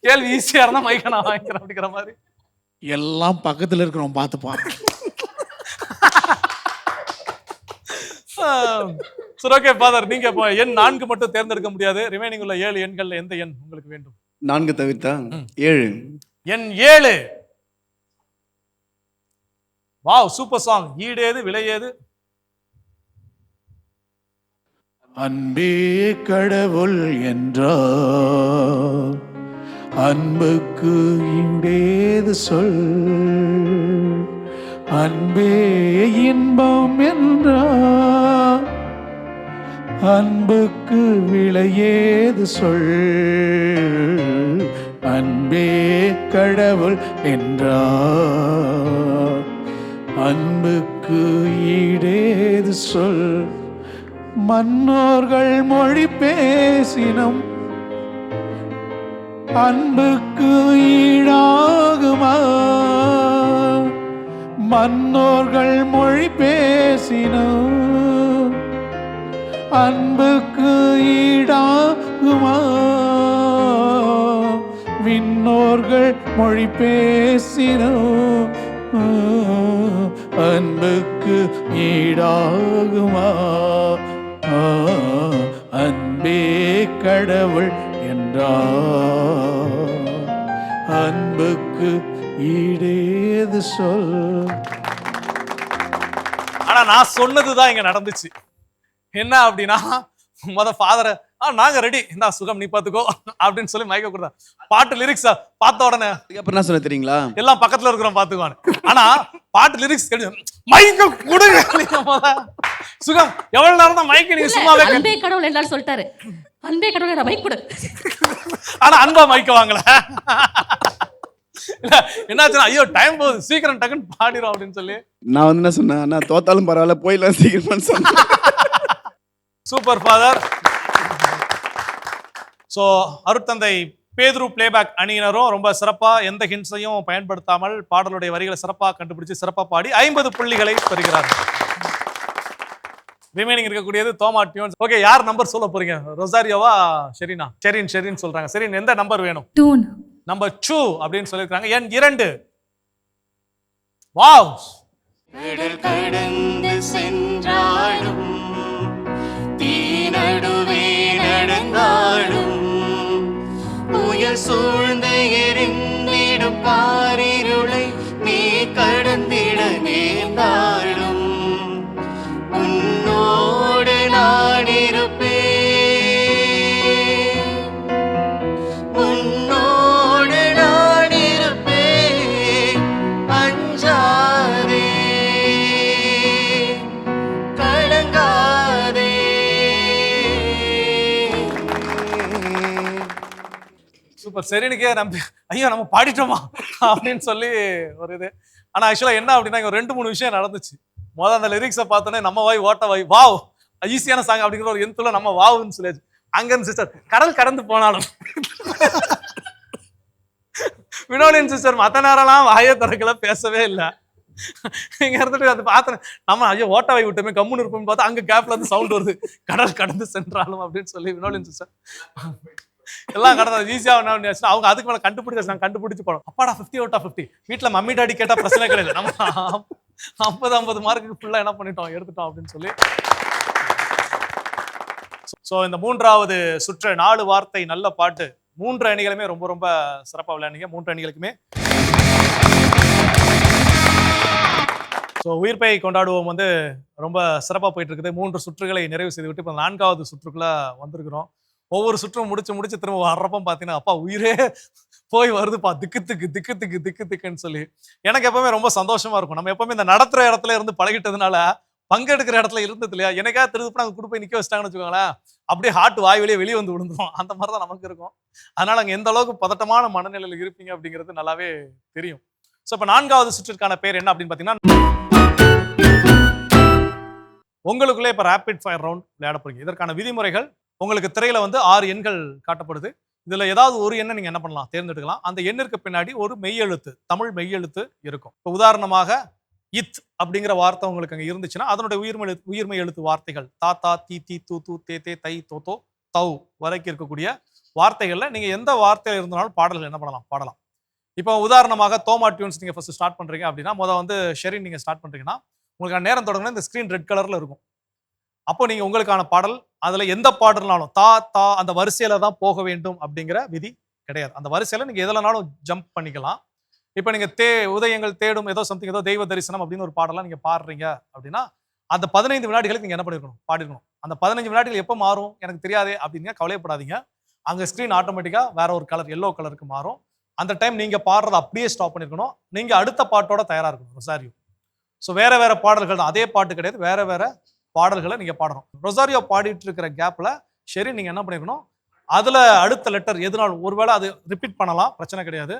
கேள்வி ஈஸியா இருந்தா மைக்க நான் வாங்கிக்கிறேன் அப்படிங்கிற மாதிரி. எல்லாம் பக்கத்துல இருக்கிறோம் பார்த்துப்பான். சரி ஓகே ஃபாதர் நீங்க இப்போ எண் 4 மட்டும் தேர்ந்தெடுக்க முடியாது. ரிமைனிங் உள்ள 7 எண்கள்ல எந்த எண் உங்களுக்கு வேண்டும்? 4 தவிர்த்தா 7. எண் 7. Wow super song. ஈடேது விலையேது. அன்பே கடவுள் என்றார் அன்புக்கு ஈடேது சொல். அன்பே இன்பம் என்றார் அன்புக்கு விலையேது சொல். அன்பே கடவுள் என்றார் அன்புக்கு ஈடேது சொல். மன்னோர்கள் மொழி பேசினம் அன்புக்கு ஈடாகுமா? மன்னோர்கள் மொழி பேசினம் அன்புக்கு ஈடாகுமா? விண்ணோர்கள் மொழி பேசினம் அன்புக்கு ஈடாகுமா? அன்பே கடவுள் என்றார் அன்புக்கு ஈடேது சொல். ஆனா நான் சொன்னதுதான் இங்க நடந்துச்சு. என்ன அப்படின்னா ஃபாதரை நாங்க ரெடி இந்த சுகம் நீ பாத்துக்கோ அப்படின்னு சொல்லி மயக்க கொடுத்தா. பாட்டு லிரிக்ஸ் பார்த்த உடனே அதுக்கப்புறம் என்ன சொல்ல தெரியுங்களா? எல்லாம் பக்கத்துல இருக்கிறோம் பாத்துக்குவான்னு. ஆனா பாட்டு லிரிக்ஸ் மைக்க கொடுங்க. சுகம் எவ்வளவு நேரம் தான் மைக்க நீங்க சும்மாவே அன்பே கடவுள் எல்லாரும் சொல்லிட்டாரு. அன்பே கடவுள் மைக் கொடு. ஆனா அன்பா மைக்க வாங்கல. இல்ல என்னாச்சுன்னா ஐயோ டைம் போகுது சீக்கிரம் டக்குன்னு பாடிரும் அப்படின்னு சொல்லி நான் வந்து என்ன சொன்னேன், நான் தோத்தாலும் பரவாயில்ல போயிடலாம் சீக்கிரமான்னு சொன்னேன். Super father. ஸோ அருட்தந்தை பேதுரு பிளேபேக் அணியினரும் ரொம்ப சிறப்பா எந்த ஹிண்ட்ஸையும் பயன்படுத்தாமல் பாடலுடைய வரிகளை சிறப்பாக கண்டுபிடிச்சு சிறப்பாக பாடி 50 புள்ளிகளை பெறுகிறார்கள். ரிமைனிங் இருக்கக்கூடியது தோமா டியூன்ஸ். ஓகே, யார் நம்பர் சொல்ல போறீங்க? ரொசாரியோவா ஷெரீனா? ஷெரீன் சொல்றாங்க. ஷெரீன் எந்த நம்பர் வேணும்? 2. நம்பர் 2 அப்படின்னு சொல்லியிருக்காங்க. எண் 2. வாவ். கடல் கடந்து சென்றாடும் தீ நடுவே நடந்தாடும் புயல் சூழ்ந்து எரிந்திடும் பாரிருளை நீ கடந்திட நேர்ந்தாடும் உன்னோடு நான் இருப்பேன், உன்னோடு நான் இருப்பேன், அஞ்சாதே கலங்காதே. சூப்பர். ஷெரீனுக்கே நம்பி ஐயோ நம்ம பாடிட்டோமா அப்படின்னு சொல்லி ஒரு இது. ஆனா ஆக்சுவலா என்ன அப்படின்னா இங்க 2-3 விஷயம் நடந்துச்சு. முதல்ல அந்த லிரிக்ஸை பார்த்தோன்னே நம்ம வாய் ஓட்ட வாய் வாவ் ஈஸியான சாங் அப்படிங்கிற ஒரு எண்த்துல நம்ம வாவுன்னு சொல்லியாச்சு. அங்க இருந்து சிஸ்டர் கடல் கடந்து போனாலும் வினோலின் சிஸ்டர் மற்ற நேரம்லாம் வாயை திறக்கல, பேசவே இல்லை. இங்க இருந்துட்டு அதை பார்த்தேன் நம்ம ஐயோ ஓட்ட வாய் விட்டுமே கம்முன்னு இருப்போம்னு பார்த்தா அங்க கேப்ல இருந்து சவுண்ட் வருது கடல் கடந்து சென்றாலும் அப்படின்னு சொல்லி வினோலின் சிஸ்டர் எல்லாம் கடந்தது ஈஸியா அவங்க அதுக்கு மேல கண்டுபிடிச்சு போனோம். அப்பாடா 50 out of 50. வீட்டுல மம்மி டாடி கேட்டா பிரச்சனை கிடையாது, நம்ம 50 மார்க்குக்கு ஃபுல்லா என்ன பண்ணிட்டோம் எடுத்துட்டோம் அப்படின்னு சொல்லி. சோ இந்த 3வது சுற்று 4 வார்த்தை நல்ல பாட்டு 3 அணிகளுமே ரொம்ப ரொம்ப சிறப்பா விளையாடுங்க. 3 அணிகளுக்குமே ஸோ உயிர்ப்பை கொண்டாடுவோம் வந்து ரொம்ப சிறப்பா போயிட்டு இருக்குது. 3 சுற்றுகளை நிறைவு செய்து விட்டு இப்போ 4வது சுற்றுக்குள்ள வந்திருக்கிறோம். ஒவ்வொரு சுற்றும் முடிச்சு திரும்ப வர்றப்பம் பார்த்தீங்கன்னா அப்பா உயிரே போய் வருதுப்பா திக்குன்னு சொல்லி எனக்கு எப்பவுமே ரொம்ப சந்தோஷமா இருக்கும். நம்ம எப்பவுமே இந்த நடத்துற இடத்துல இருந்து பழகிட்டதுனால பங்கெடுக்கிற இடத்துல இருந்தது இல்லையா, எனக்கா திருப்பி அங்கே கூட்டு போய் நிக்க வச்சிட்டாங்கன்னு வச்சுக்கோங்களேன், அப்படியே ஹார்ட் வாய் வெளியே வந்து விழுந்துரும். அந்த மாதிரி தான் நமக்கு இருக்கும். அதனால அங்கே எந்த அளவுக்கு பதட்டமான மனநிலையில் இருப்பீங்க அப்படிங்கிறது நல்லாவே தெரியும். ஸோ இப்போ 4வது சுற்றிற்கான பேர் என்ன அப்படின்னு பார்த்தீங்கன்னா உங்களுக்குள்ளே இப்போ ரேபிட் ஃபயர் ரவுண்ட் விளையாட போறீங்க. இதற்கான விதிமுறைகள் உங்களுக்கு திரையில வந்து 6 எண்கள் காட்டப்படுது. இதுல ஏதாவது ஒரு எண்ணை நீங்க என்ன பண்ணலாம் தேர்ந்தெடுக்கலாம். அந்த எண்ணிற்கு பின்னாடி ஒரு மெய்யெழுத்து, தமிழ் மெய்யெழுத்து இருக்கும். இப்போ உதாரணமாக இத் அப்படிங்கிற வார்த்தை உங்களுக்கு அங்க இருந்துச்சுன்னா அதனுடைய உயிர்மை எழுத்து வார்த்தைகள் தாத்தா தீ தீ தூ தூ தே தே தை தோத்தோ தௌ வரைக்கும் இருக்கக்கூடிய வார்த்தைகள்ல நீங்க எந்த வார்த்தையில இருந்தாலும் பாடல்கள் என்ன பண்ணலாம் பாடலாம். இப்போ உதாரணமாக தோமா டியூன்ஸ் நீங்க ஃபர்ஸ்ட் ஸ்டார்ட் பண்றீங்க அப்படின்னா வந்து ஷெரீன் நீங்க ஸ்டார்ட் பண்றீங்கன்னா உங்களுக்கு நேரம் தொடங்கினா இந்த ஸ்கிரீன் ரெட் கலர்ல இருக்கும். அப்போ நீங்க உங்களுக்கான பாடல் அதுல எந்த பாடல்னாலும் தா தா அந்த வரிசையில தான் போக வேண்டும் அப்படிங்கிற விதி கிடையாது. அந்த வரிசையில நீங்க எதுலனாலும் ஜம்ப் பண்ணிக்கலாம். இப்போ நீங்க உதயங்கள் தேடும் ஏதோ சம்திங் ஏதோ தெய்வ தரிசனம் அப்படின்னு ஒரு பாடலாம் நீங்க பாடுறீங்க அப்படின்னா அந்த 15 வினாடிகளுக்கு நீங்க என்ன பண்ணிருக்கணும் பாடிருக்கணும். அந்த 15 வினாடிகள் எப்போ மாறும் எனக்கு தெரியாதே அப்படிங்க கவலைப்படாதீங்க. அங்க ஸ்கிரீன் ஆட்டோமேட்டிக்கா வேற ஒரு கலர் எல்லோ கலருக்கு மாறும். அந்த டைம் நீங்க பாடுறதை அப்படியே ஸ்டாப் பண்ணிருக்கணும். நீங்க அடுத்த பாட்டோட தயாரா இருக்கணும். ரொசாரியோ ஸோ வேற பாடல்கள் தான், அதே பாட்டு கிடையாது, வேற பாடல்களை நீங்க பாடணும். ரொசாரியோ பாடிட்டு இருக்கிற கேப்ல ஷெரீன் நீங்க என்ன பண்ணிருக்கணும் அதுல அடுத்த லெட்டர் எதுனாலும் ஒருவேளை அது ரிப்பீட் பண்ணலாம், பிரச்சனை கிடையாது.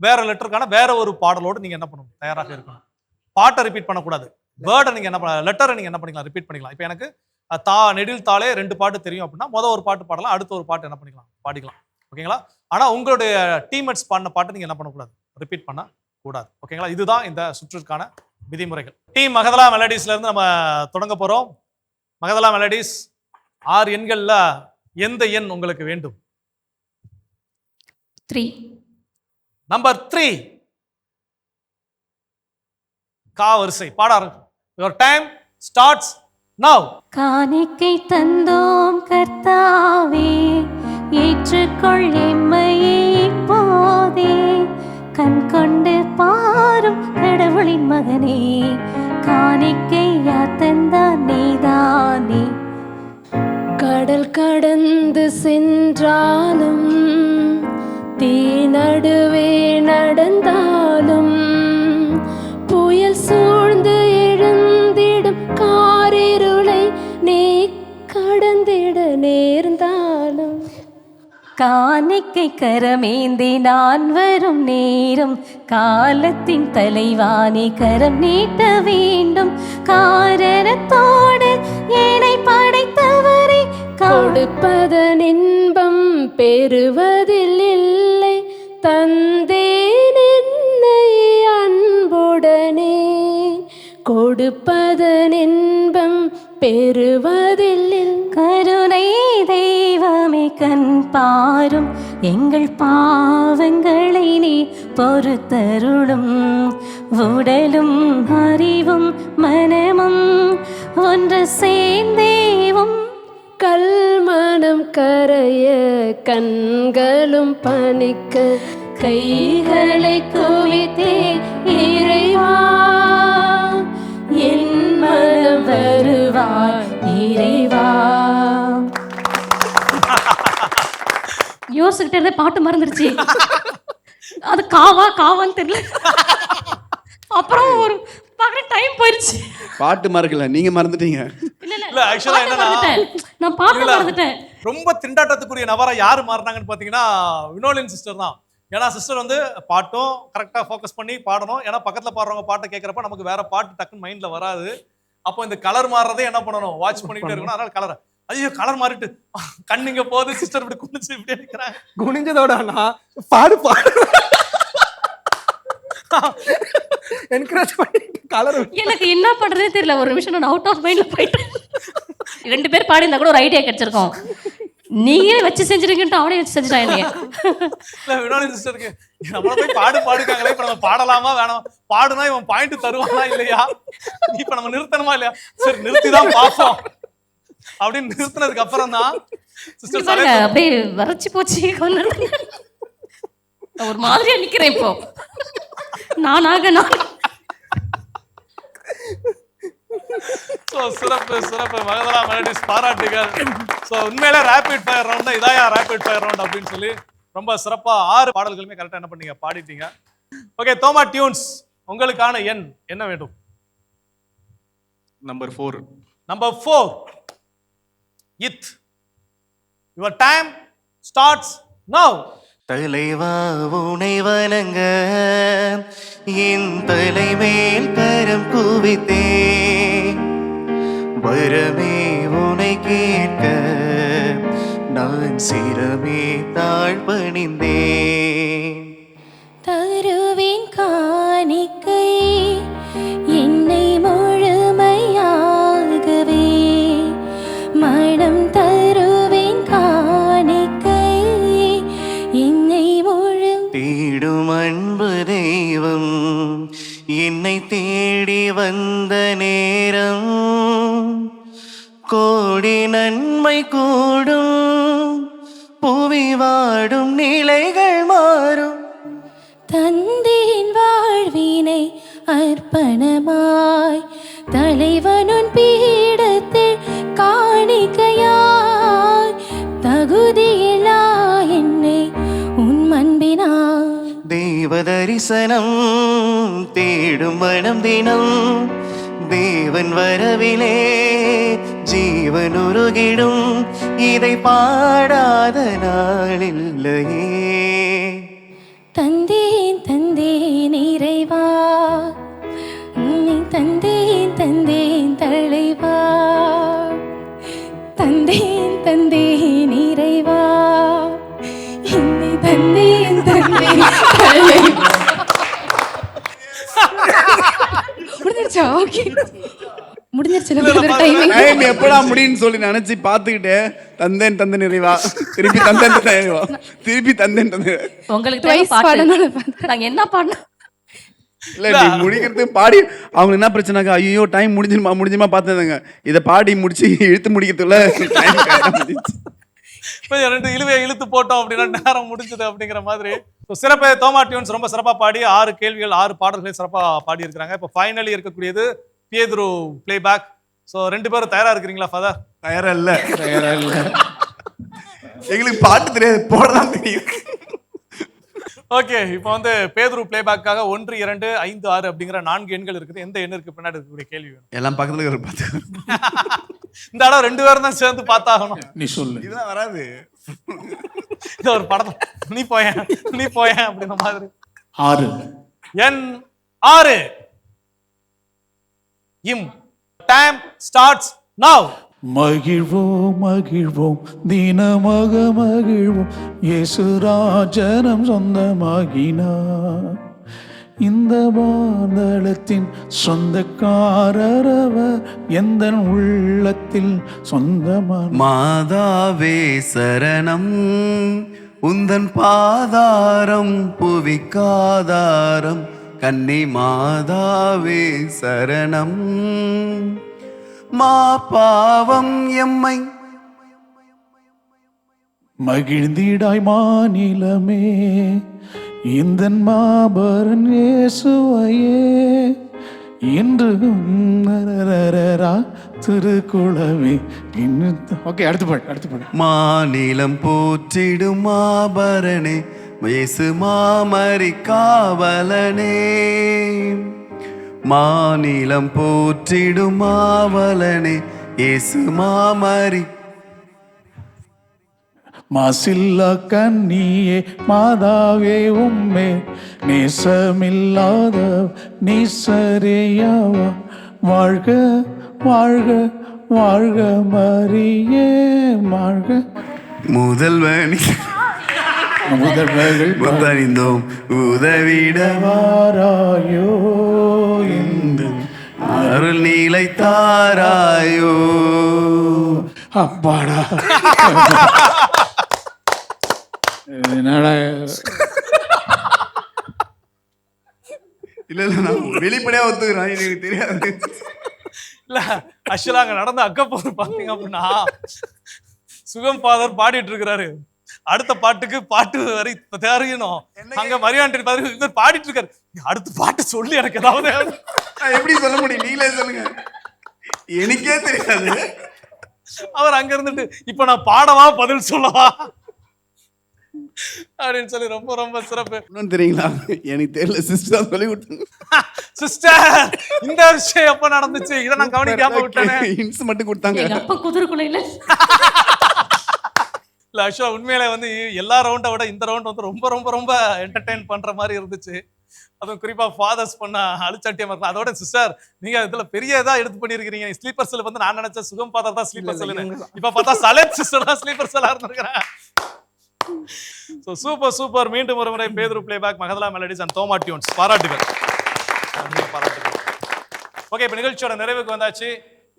வேற லெட்டருக்கான வேற ஒரு பாடலோடு நீங்க என்ன பண்ணணும் தயாராக இருக்கணும். பாட்டை ரிப்பீட் பண்ணக்கூடாது, வேர்டை நீங்க என்ன பண்ண லெட்டரை நீங்க என்ன பண்ணிக்கலாம் ரிப்பீட் பண்ணிக்கலாம். இப்போ எனக்கு தா நெடில் தாளே 2 பாட்டு தெரியும் அப்படின்னா ஒரு பாட்டு பாடலாம், அடுத்த ஒரு பாட்டு என்ன பண்ணிக்கலாம் பாடிக்கலாம். ஓகேங்களா? ஆனா உங்களுடைய டீம்மேட்ஸ் பாடின பாட்டு நீங்க என்ன பண்ணக்கூடாது ரிப்பீட் பண்ண கூடாது. ஓகேங்களா? இதுதான் இந்த சுற்றுக்கான விதிமுறைகள். டீம் மகதலா மெலடிஸ்ல இருந்து நம்ம தொடங்க போறோம். மகதலா மெலடிஸ் 6 எண்கள்ல எந்த எண் உங்களுக்கு வேண்டும்? 3. நம்பர் 3 கா வரிசை பாட ஆரம்பிக்கும். Your time starts now. காணிக்கை தந்தோம் கர்த்தாவே, ஏற்றுக்கொள் எம்மையே இப்போதே, கண் கொண்டு பாரும் கடவுளின் மகனே, காணிக்கையா தந்தான் நீதானே. கடல் கடந்து சென்றாலும் தீ நடுவே நடந்தாலும் புயல் சூழ்ந்து எழுந்திடும் காரிருளை நீ கடந்திட நேர்ந்தாலும் காணிக்கை கரமேந்தி நான் வரும் நேரம் காலத்தின் தலைவானே கரம் நீட்ட வேண்டும். காரணத்தோடு என்னை படைத்தவரை கொடுப்பதன் இன்பம் பெறுவதில் இல்லை, தந்தேன் என்னை அன்புடனே. கொடுப்பதன் இன்பம் பெறுவதில் கருணை தெய்வமே கண் பாரும், எங்கள் பாவங்களை நீ பொறுத்தருளும். உடலும் அறிவும் மனமும் ஒன்று சேர்ந்தேவும் கல்மனம் கரைய கண்களும் பணிக்க கைகளை குவித்தே இறைவா என் மனம் வருவாய் இறைவா. யோசிச்சுக்கிட்டே இருந்தே பாட்டு மறந்துருச்சு. அது காவான்னு தெரியல. அப்புறம் ஒரு பார்க்குற டைம் போயிடுச்சு. பாட்டு மறக்கல, நீங்க மறந்துட்டீங்க. இல்ல ஆக்சுவலா என்னன்னா நான் பாட்டு மறந்துட்டேன். ரொம்ப திண்டாட்டத்துக்குரிய நபரா யாரு மாறினாங்கன்னு பாத்தீங்கன்னா வினோலின் சிஸ்டர் தான். ஏன்னா சிஸ்டர் வந்து பாட்டும் கரெக்டா ஃபோக்கஸ் பண்ணி பாடணும். ஏன்னா பக்கத்துல பாடுறவங்க பாட்டை கேட்கறப்ப நமக்கு வேற பாட்டு டக்குன்னு மைண்ட்ல வராது. அப்போ இந்த கலர் மாறுறதே என்ன பண்ணணும், வாட்ச் பண்ணிட்டே இருக்கணும். அதனால கலர் ஐயோ கலர் மாறிட்டு கண்ணிங்க போது சிஸ்டர் இப்படி குனிச்சு இப்படி நிற்கிறாங்க. குனிஞ்சதோட பாடு பாடு என்கரேஜ் பண்ணி கலர். எனக்கு என்ன பண்றதே தெரியல. ஒரு நிமிஷம் நான் அவுட் ஆஃப் மைண்ட்ல போயிட்டேன். 2 பேர் பாடி இருந்தா கூட ஒரு ஐடியா கிடைச்சிருக்கும். நீங்களே வச்சு செஞ்சிருக்கீங்கட்டு அவனே வச்சு செஞ்சுட்டாங்க. இல்ல வினோலின் சிஸ்டருக்கு நம்மள போய் பாடுக்காங்களே, இப்ப நம்ம பாடலாமா வேணாம், பாடுனா இவன் பாயிண்ட் தருவானா இல்லையா, இப்ப நம்ம நிறுத்தணுமா இல்லையா, சரி நிறுத்திதான் பார்ப்போம் அப்படின்னு நிறுத்தினதுக்கு அப்புறம் தான் சிஸ்டர் அப்படியே வறட்சி போச்சு. ஒரு மாதிரியா நிக்கிறேன் இப்போ. நான் சிறப்பு சிறப்பு மகதலா மெலடிஸ் பாராட்டுகள். ஸோ உண்மையில ரேபிட் ஃபயர் ரவுண்ட் தான் இதாயா ரேபிட் ஃபயர் ரவுண்ட் அப்படின்னு சொல்லி ரொம்ப சிறப்பா 6 பாடல்களுமே கரெக்டா என்ன பண்ணீங்க, பாடிட்டீங்க. ஓகே தோமா டியூன்ஸ், உங்களுக்கான எண் என்ன வேண்டும்? நம்பர் 4. நம்பர் 4. இத் யுவர் டைம் ஸ்டார்ட்ஸ் நவ். தலைவா உனை வணங்க என் தலைமேல் கரம் குவித்தே, வரமே உனை கேட்க நான் சிரமே தாழ்பணிந்தேன். தருவேன் காணிக்கை என்னை முழுமையாகவே, மனம் தருவேன் காணிக்கை என்னை முழு. தேடும் அன்பு தெய்வம் என்னை தேடி வந்த நேரம், கோடி நன்மை கூடும் புவி வாடும் நிலைகள் மாறும். தந்தேன் வாழ்வினை அர்ப்பணமாய் தலைவனுன் பீடத்தில் காணிக்கையாய், தகுதியில்லா என்னை உன் அன்பினாய். தேவ தரிசனம் தேடும் மனம் தினம், தேவன் வரவிலே ஜீவன் உருகிடும், இதை பாடாத நாளில்லையே. தந்தேன் தந்தேன் இறைவா, தந்தேன் தந்தேன் தலைவா, தந்தேன் தந்தேன் இறைவா, என்னை தந்தேன் தந்தேன் தலைவா. முடிஞ்சிருச்சா? ஓகே முடிஞ்சிருச்சு. டைம் எப்படா முடியும்னு சொல்லி நினைச்சு பார்த்துக்கிட்டே தந்தேன் தந்த நிறைவா, திருப்பி தந்தேன் நிறைவா, திருப்பி தந்தேன் தந்த. உங்களுக்கு நாங்க என்ன பாடணும் இல்ல நீ முடிக்கிறதுக்கு பாடி அவங்க என்ன பிரச்சனைக்கா, ஐயோ டைம் முடிஞ்சுமா பார்த்ததுங்க, இதை பாடி முடிச்சு இழுத்து முடிக்கிறதுல டைம் முடிஞ்சு. இப்போ 2 இழுவையை இழுத்து போட்டோம் அப்படின்னா நேரம் முடிஞ்சது அப்படிங்கிற மாதிரி. சிறப்பு தோமா டியூன்ஸ் ரொம்ப சிறப்பா பாடி 6 கேள்விகள் 6 பாடல்களை சிறப்பா பாடி இருக்கிறாங்க. இப்போ ஃபைனலி இருக்கக்கூடியது பேதுரு பிளேபேக். ஸோ 2 பேரும் தயாரா இருக்கிறீங்களா ஃபாதர்? தயாரா இல்ல எங்களுக்கு பாட்டு தெரியாது, போடலாம் தெரியும். ஓகே, இப்போ வந்து பேதுரு பிளேபேக்காக 1, 2, 5, 6 அப்படிங்கிற 4 எண்கள் இருக்குது. எந்த எண்ணிற்கு பின்னாடி இருக்கக்கூடிய கேள்வி வேணும்? எல்லாம் பக்கத்துல ஒரு பார்த்து இந்த இடம் 2 பேரும் தான் சேர்ந்து பார்த்தாகணும். நீ சொல்லு. இதெல்லாம் வராது. இந்த ஒரு படம் நீ போயேன் அப்படின்ற மாதிரி. 6. எண் 6. இம் டைம் ஸ்டார்ட்ஸ் நவ். மகிழ்வோம் மகிழ்வோம் தினமாக மகிழ்வோம், இயேசுராஜனம் சொந்தமாகினார். இந்த பாதளத்தின் சொந்தக்காரரவர், எந்த உள்ளத்தில் சொந்தமான. மாதாவே சரணம், உந்தன் பாதாரம் புவிக்காதாரம், கன்னி மாதாவே சரணம். மா பாவம் எம்மை மகிழ்ந்திடாய் மாநிலமே, இந்த மாபரன் இயேசுவையே இன்று திருக்குளமே. ஓகே, அடுத்து பாடு. மாநிலம் போற்றிடும் மாபரணே, இயேசு மாமரி காவலனே. மாநிலம் போற்றிடும் மாவலனே, இயேசு மாமரி. மாசில்லா கண்ணியே மாதாவே உம்மே, நேசமில்லாத நீசரேயாவா. வாழ்க வாழ்க வாழ்க மரியே வாழ்க. முதல்வனி முதல்வர்கள் வந்தறிந்தோம் உதவிடவாராயோ, இந்த அருள் நீலை தாராயோ. அப்பாடா. என்னடா இல்ல நான் வெளிப்படையா ஒத்துக்கிறேன், எனக்கு தெரியாது. இல்ல ஆக்சுவலா அங்க நடந்த அக்கப்போர் பாத்தீங்க அப்படின்னா, சுகம் ஃபாதர் பாடிட்டு இருக்கிறாரு. அடுத்த பாட்டுக்கு பாட்டு வரை தெரியணும். அங்க மரியாதை இவர் பாடிட்டு இருக்காரு. அடுத்த பாட்டு சொல்லி எனக்கு ஏதாவது. எப்படி சொல்ல முடியும், நீங்களே சொல்லுங்க, எனக்கே தெரியாது. அவர் அங்க இருந்துட்டு இப்ப நான் பாடவா பதில் சொல்லவா அப்படின்னு சொல்லி ரொம்ப ரொம்ப சிறப்பு. இன்னும் தெரியுங்களா, எனக்கு தெரியல, சிஸ்டர் சொல்லி கொடுத்தாங்க. சிஸ்டர், இந்த விஷயம் எப்ப நடந்துச்சு, இதை நான் கவனிக்காம விட்டேனே. ஹிண்ட்ஸ் மட்டும் கொடுத்தாங்க. எங்க அப்பா குதிரைக்குள்ள இல்ல ஆக்சுவலா உண்மையிலே வந்து எல்லா ரவுண்டை விட இந்த ரவுண்ட் வந்து ரொம்ப ரொம்ப ரொம்ப என்டர்டெயின் பண்ற மாதிரி இருந்துச்சு. அதுவும் குறிப்பா ஃபாதர்ஸ் பண்ண அழிச்சாட்டியமா இருக்கும். அதோட சிஸ்டர், நீங்க இதுல பெரிய இதா எடுத்து பண்ணிருக்கீங்க. ஸ்லீப்பர் செல் வந்து நான் நினைச்சேன் சுகம் ஃபாதர் தான் ஸ்லீப்பர் செல், இப்ப பார்த்தா சலேத் சிஸ்டர் தான் ஸ்லீப்பர் செல்லா இருந்திருக்கிறேன். சூப்பர். மீண்டும் ஒரு முறை Pethuru playback, Magathala melodies and Thoma tunes பாராட்டுகள். ஓகே, இப்ப நிகழ்ச்சியோட நிறைவுக்கு வந்தாச்சு.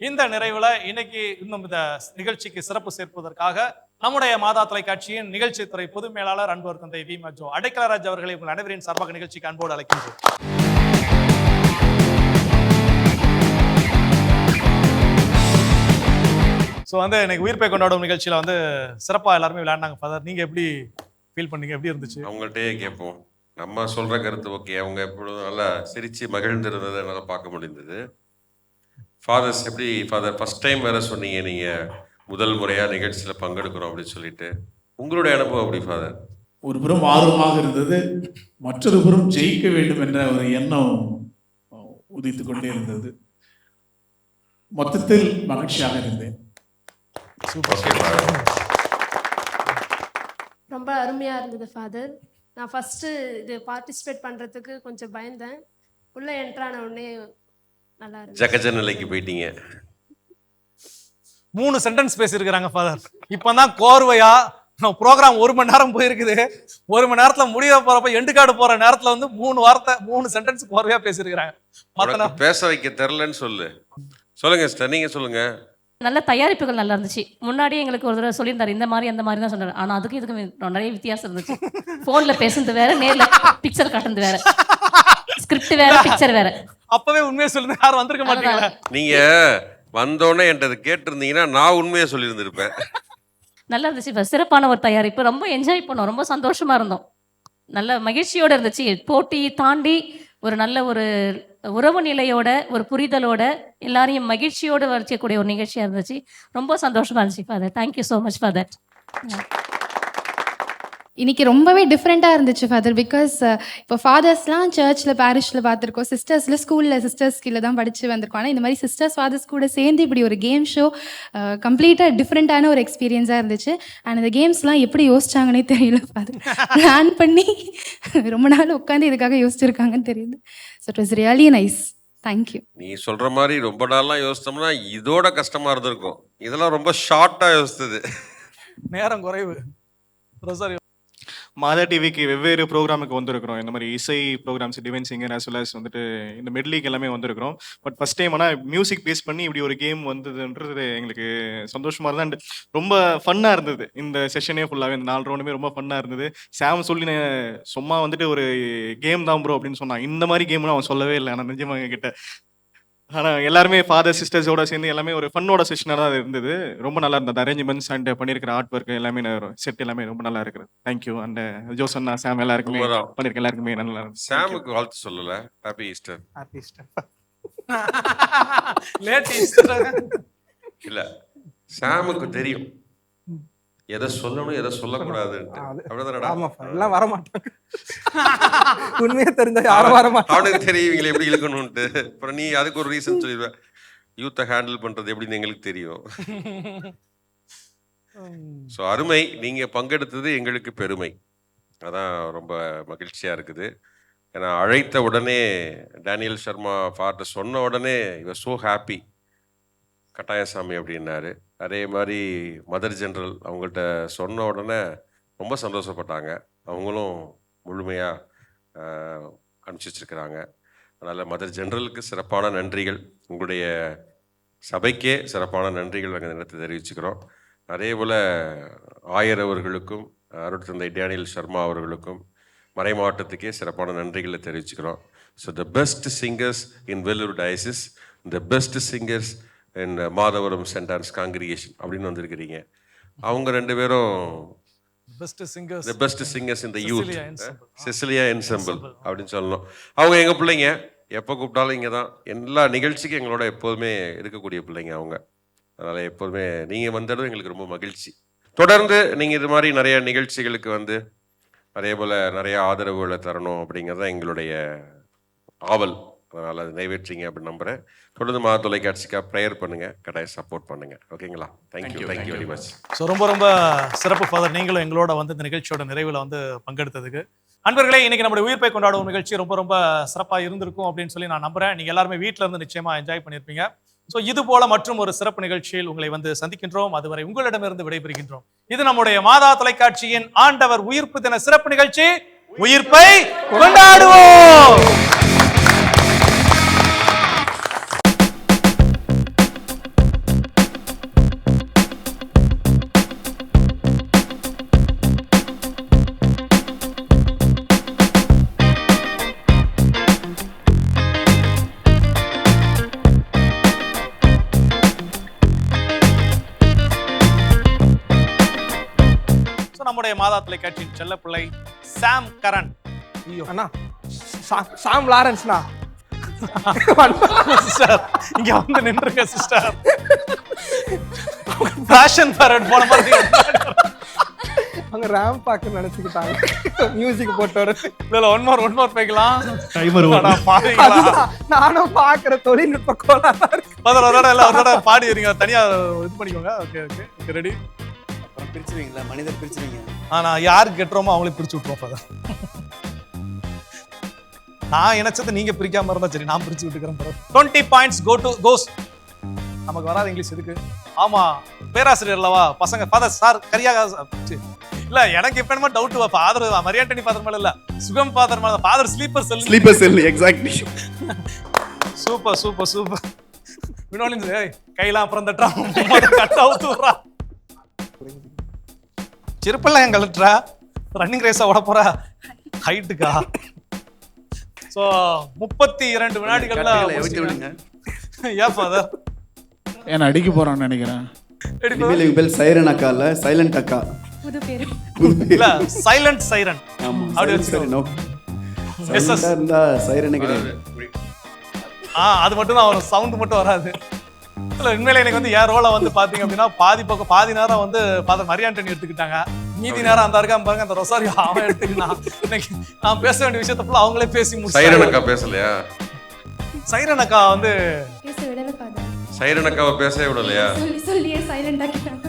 இந்த நிறைவுல இன்னைக்கு இன்னும் இந்த நிகழ்ச்சிக்கு சிறப்பு சேர்ப்பதற்காக நம்முடைய மாதா தொலைக்காட்சியின் நிகழ்ச்சி துறை பொது மேலாளர் அன்பர் தந்தை வி மஜோ அடைக்கலராஜ் அவர்களை உங்கள் அனைவரின் சார்பாக நிகழ்ச்சிக்கு அன்போடு அழைக்கின்றோம். ஸோ வந்து இன்னைக்கு உயிர்ப்பை கொண்டாடும் நிகழ்ச்சியில வந்து சிறப்பா எல்லாருமே விளையாண்டாங்க. ஃபாதர், நீங்க எப்படி ஃபீல் பண்ணீங்க, எப்படி இருந்துச்சு? அவங்கள்ட்டே கேட்போம். நம்ம சொல்ற கருத்து ஓகே, அவங்க எப்பொழுதும் நல்லா சிரிச்சு மகிழ்ந்திருந்ததை நல்லா பார்க்க முடிந்தது. ஃபாதர்ஸ் எப்படி ஃபாதர் ஃபர்ஸ்ட் டைம் வேற சொன்னீங்க, நீங்க முதல் முறையா நிகழ்ச்சியில பங்கெடுக்கிறோம் அப்படின்னு சொல்லிட்டு, உங்களுடைய அனுபவம் எப்படி ஃபாதர்? ஒரு புறம் ஆர்வமாக இருந்தது, மற்றொரு புறம் ஜெயிக்க வேண்டும் என்ற ஒரு எண்ணம் உதித்து கொண்டே இருந்தது. மொத்தத்தில் மகிழ்ச்சியாக இருந்தேன். ரொம்ப அருமையா இருந்தது ஃபாதர். நான் ஃபர்ஸ்ட் இது பார்ட்டிசிபேட் பண்றதுக்கு கொஞ்சம் பயந்தேன். உள்ள என்ட்ரான உடனே நல்லா இருந்துச்சு. ஜகஜ நிலைக்கு போயிட்டீங்க. 3 சென்டென்ஸ் பேசியிருக்கிறாங்க ஃபாதர். இப்பதான் கோர்வையா ப்ரோக்ராம் 1 மணி நேரம் போயிருக்குது. 1 மணி நேரத்துல முடிய போறப்ப எண்டு கார்டு போற நேரத்துல வந்து 3 வார்த்தை 3 சென்டென்ஸ் கோர்வையா பேசியிருக்கிறாங்க. பேச வைக்க தெரியலன்னு சொல்லுங்க சிஸ்டர், நீங்க சொல்லுங்க. நல்ல தயாரிப்புகள் நல்லா இருந்துச்சு. முன்னாடியே எங்களுக்கு ஒரு தடவை சொல்லியிருந்தாரு, இந்த மாதிரி அந்த மாதிரி தான் சொன்னார். ஆனால் அதுக்கு இதுக்கு நிறைய வித்தியாசம் இருந்துச்சு. ஃபோனில் பேசுறது வேற, நேரில் பிக்சர் காட்டுறது வேற, ஸ்கிரிப்ட் வேற, பிக்சர் வேற. அப்பவே உண்மையை சொல்லுங்க, யாரும் வந்திருக்க மாட்டீங்களா? நீங்க வந்தோடனே என்கிட்ட கேட்டிருந்தீங்கன்னா நான் உண்மையை சொல்லியிருந்திருப்பேன். நல்லா இருந்துச்சு. இப்போ சிறப்பான ஒரு தயாரிப்பு, ரொம்ப என்ஜாய் பண்ணோம், ரொம்ப சந்தோஷமா இருந்தோம், நல்ல மகிழ்ச்சியோட இருந்துச்சு. போட்டியை தாண்டி ஒரு நல்ல ஒரு உறவு நிலையோட, ஒரு புரிதலோட, எல்லாரையும் மகிழ்ச்சியோடு வச்சுக்கூடிய ஒரு நிகழ்ச்சியாக இருந்துச்சு. ரொம்ப சந்தோஷமா இருந்துச்சு father. Thank you so much father. இன்னைக்கு ரொம்பவே டிஃப்ரெண்ட்டாக இருந்துச்சு ஃபாதர். பிகாஸ் இப்போ ஃபாதர்ஸ்லாம் சர்ச்சில் பேரிஷில் பார்த்துருக்கோம், சிஸ்டர்ஸில் ஸ்கூலில் சிஸ்டர்ஸ் கீழே தான் படித்து வந்திருக்கோம். ஆனால் இந்த மாதிரி சிஸ்டர்ஸ் ஃபாதர்ஸ் கூட சேர்ந்து இப்படி ஒரு கேம் ஷோ கம்ப்ளீட்டாக டிஃப்ரெண்ட்டான ஒரு எக்ஸ்பீரியன்ஸாக இருந்துச்சு. அண்ட் இந்த கேம்ஸ்லாம் எப்படி யோசிச்சாங்கன்னே தெரியல ஃபாதர். பிளான் பண்ணி ரொம்ப நாள் உட்காந்து இதுக்காக யோசிச்சிருக்காங்கன்னு தெரியுது. So it was really nice. Thank you. நீ சொல்ற மாதிரி ரொம்ப நாள்லாம் யோசித்தோம்னா இதோட கஷ்டமா இருந்திருக்கும். இதெல்லாம் ரொம்ப ஷார்ட்டா யோசித்தது. நேரம் குறைவு. ரொசாரியோ. மாதா டிவிக்கு வெவ்வேறு ப்ரோக்ராமுக்கு வந்திருக்கிறோம். இந்த மாதிரி இசை programmes, divine singer as well as வந்துட்டு இந்த மெட்லிக்கு எல்லாமே வந்திருக்கிறோம். பட் ஃபர்ஸ்ட் டைம் ஆனால் மியூசிக் பேஸ் பண்ணி இப்படி ஒரு கேம் வந்ததுன்றது எங்களுக்கு சந்தோஷமாக இருந்தது. அண்ட் ரொம்ப ஃபன்னாக இருந்தது. இந்த செஷனே ஃபுல்லாகவே இந்த 4 ரவுண்டுமே ரொம்ப ஃபன்னாக இருந்தது. சாம் சொல்லி சும்மா வந்துட்டு ஒரு கேம் தான் ப்ரோ அப்படின்னு சொன்னான். இந்த மாதிரி கேம்னு அவன் சொல்லவே இல்லை. ஆனால் நிஜமாக என்கிட்ட ஆனால் எல்லாருமே ஃபாதர் சிஸ்டர்ஸோட சேர்ந்து எல்லாமே ஒரு ஃபன்னோட செஷனாக தான் இருந்தது. ரொம்ப நல்லா இருந்தது. அரேஞ்ச்மெண்ட்ஸ் அண்ட் பண்ணியிருக்கிற ஆர்ட் ஒர்க் எல்லாமே செட் எல்லாமே ரொம்ப நல்லா இருக்குது. தேங்க்யூ. அண்ட் ஜோசன்னா, சாம் எல்லாருக்குமே பண்ணியிருக்க எல்லாருக்குமே நல்லா இருந்துச்சு. சாமுக்கு வாழ்த்து சொல்லல. Happy Easter. Happy Easter. Late Easter. இல்ல, சாமுக்கு தெரியும் எதை சொல்லணும் எதை சொல்லக்கூடாதுன்ட்டு. அப்படிதானடா? ஆமாப்பா, எல்லாம் வர மாட்டாங்க. உண்மையே தெரிஞ்சா யாரும் வர மாட்டாங்க. அவனுக்கு தெரியும் இவங்களை எப்படி இழுக்கணும்ட்டு. அப்புறம் நீ அதுக்கு ஒரு ரீசன் சொல்லிடுவ. யூத்தை ஹேண்டில் பண்றது எப்படின்னு எங்களுக்கு தெரியும். ஸோ அருமை, நீங்க பங்கெடுத்தது எங்களுக்கு பெருமை. அதான் ரொம்ப மகிழ்ச்சியா இருக்குது. ஏன்னா அழைத்த உடனே டேனியல் சர்மா பாட்டு சொன்ன உடனே இவர் ஸோ ஹாப்பி, கட்டாயசாமி அப்படின்னாரு. அதே மாதிரி மதர் ஜெனரல் அவங்கள்ட்ட சொன்ன உடனே ரொம்ப சந்தோஷப்பட்டாங்க. அவங்களும் முழுமையாக அனுப்பிச்சி வச்சிருக்கிறாங்க. அதனால் மதர் ஜெனரலுக்கு சிறப்பான நன்றிகள், உங்களுடைய சபைக்கே சிறப்பான நன்றிகள் நாங்கள் நேரத்தை தெரிவிச்சுக்கிறோம். அதே போல் ஆயர் அவர்களுக்கும் அருட்தந்தை டேனியல் சர்மா அவர்களுக்கும் மறை மாவட்டத்துக்கே சிறப்பான நன்றிகளை தெரிவிச்சுக்கிறோம். So the best singers in Vellore diocese, the best singers in Madhavaram saint Anne's congregation அப்படின்னு வந்திருக்கிறீங்க. அவங்க 2 பேரும் the best singers in the youth Cecilia ensemble அப்படின்னு சொல்லணும். அவங்க எங்கள் பிள்ளைங்க, எப்போ கூப்பிட்டாலும் இங்கே தான். எல்லா நிகழ்ச்சிக்கும் எங்களோட எப்போதுமே இருக்கக்கூடிய பிள்ளைங்க அவங்க. அதனால் எப்போதுமே நீங்கள் வந்ததும் எங்களுக்கு ரொம்ப மகிழ்ச்சி. தொடர்ந்து நீங்கள் இது மாதிரி நிறைய நிகழ்ச்சிகளுக்கு வந்து அதே போல் நிறைய ஆதரவுகளை தரணும் அப்படிங்கிறது தான் எங்களுடைய ஆவல். அதனால் அது நிறைவேற்றிங்க அப்படின்னு நம்புகிறேன். தொடர்ந்து மாதா தொலைக்காட்சிக்காக ப்ரேயர் பண்ணுங்கள், கட்டாயம் சப்போர்ட் பண்ணுங்கள். ஓகேங்களா? Thank you very much. ஸோ ரொம்ப ரொம்ப சிறப்பு ஃபாதர், நீங்களும் எங்களோட வந்து இந்த நிகழ்ச்சியோட நிறைவில் வந்து பங்கெடுத்ததுக்கு. அன்பர்களே, இன்னைக்கு நம்முடைய உயிர்ப்பை கொண்டாடும் நிகழ்ச்சி ரொம்ப ரொம்ப சிறப்பாக இருந்திருக்கும் அப்படின்னு சொல்லி நான் நம்புறேன். நீங்கள் எல்லாருமே வீட்டில் இருந்து நிச்சயமாக என்ஜாய் பண்ணியிருப்பீங்க. ஸோ இது போல மற்றும் ஒரு சிறப்பு நிகழ்ச்சியில் உங்களை வந்து சந்திக்கின்றோம். அதுவரை உங்களிடமிருந்து விடைபெறுகின்றோம். இது நம்முடைய மாதா தொலைக்காட்சியின் ஆண்டவர் உயிர்ப்பு தின சிறப்பு நிகழ்ச்சி, உயிர்ப்பை கொண்டாடுவோம். நம்முடைய மாதா தொலைக்காட்சியின் செல்ல பிள்ளை சாம் கரன். ஐயோ அண்ணா, சாம் லாரன்ஸ்னா சிஸ்டர் இங்க வந்து நின்றுங்க சிஸ்டர். ஃபேஷன் பரேட் போன மாதிரி அவங்க ரேம்ப் பார்க்க நினைச்சுக்கிட்டாங்க. மியூசிக் போட்டு வர இல்ல ஒன் மோர் போய்க்கலாம். டைமர் நானும் பாக்குற தொழில்நுட்ப கோளாறா இருக்கு. ஒரு தடவை பாடி வரீங்க, தனியா இது பண்ணிக்கோங்க. Okay okay ready. பிரிச்சுருவீங்களா? மனிதர் பிரிச்சுருவீங்க. நான் யாருக்கு கெட்டுறோமோ அவங்களே பிரிச்சு விட்டுருவோம் ஃபாதர். நான் நினைச்சதை நீங்க பிரிக்காம இருந்தா சரி, நான் பிரிச்சு விட்டுக்கிறேன். 20 பாயிண்ட்ஸ் கோஸ். நமக்கு வராது இங்கிலீஷ் எதுக்கு? ஆமா, பேராசிரியர் அல்லவா பசங்க. ஃபாதர் சார் கரியாக இல்ல, எனக்கு இப்ப என்ன டவுட் ஃபாதர் மரியாண்டனி ஃபாதர் மேல இல்ல, சுகம் ஃபாதர் மேல. ஃபாதர் ஸ்லீப்பர் செல் exactly. Super super super. Vinolin கையெல்லாம் அப்புறம் தட்டா கட் அவுத்துறா. செருப்பெல்லாம் என் கலட்டுறா. ரன்னிங் ரேஸா ஓட போற ஹைட்டுக்கா. சோ 32 வினாடிகள்ல ஏன் ஃபாதர் என்ன அடிக்க போறான்னு நினைக்கிறேன். இனிமேல் சைரன் அக்கா இல்ல, சைலண்ட் அக்கா. புது பேரு இல்ல, சைலண்ட் சைரன். அப்படி வெச்சுக்கோ. சைலண்டா இருந்தா சைரனே கிடையாது. அது மட்டும் தான் வரும், சவுண்ட் மட்டும் வராது. இல்ல உண்மையில எனக்கு வந்து என் ரோலை வந்து பாத்தீங்க அப்படின்னா பாதி நேரம் வந்து ஃபாதர் மரியாண்டனி எடுத்துக்கிட்டாங்க. மீதி நேரம் அந்த இருக்காம பாருங்க, அந்த ரொசாரியோ அவன் எடுத்துக்கினான். இன்னைக்கு நான் பேச வேண்டிய விஷயத்த ஃபுல்லா அவங்களே பேசி சைரன் முடிச்சாங்க. அக்கா பேசலையா? சைரன் அக்கா வந்து பேச விடல ஃபாதர். சைரன் அக்காவை பேசவே விடலையா? சொல்லியே சைலண்ட் ஆக்கிட்டாங்க.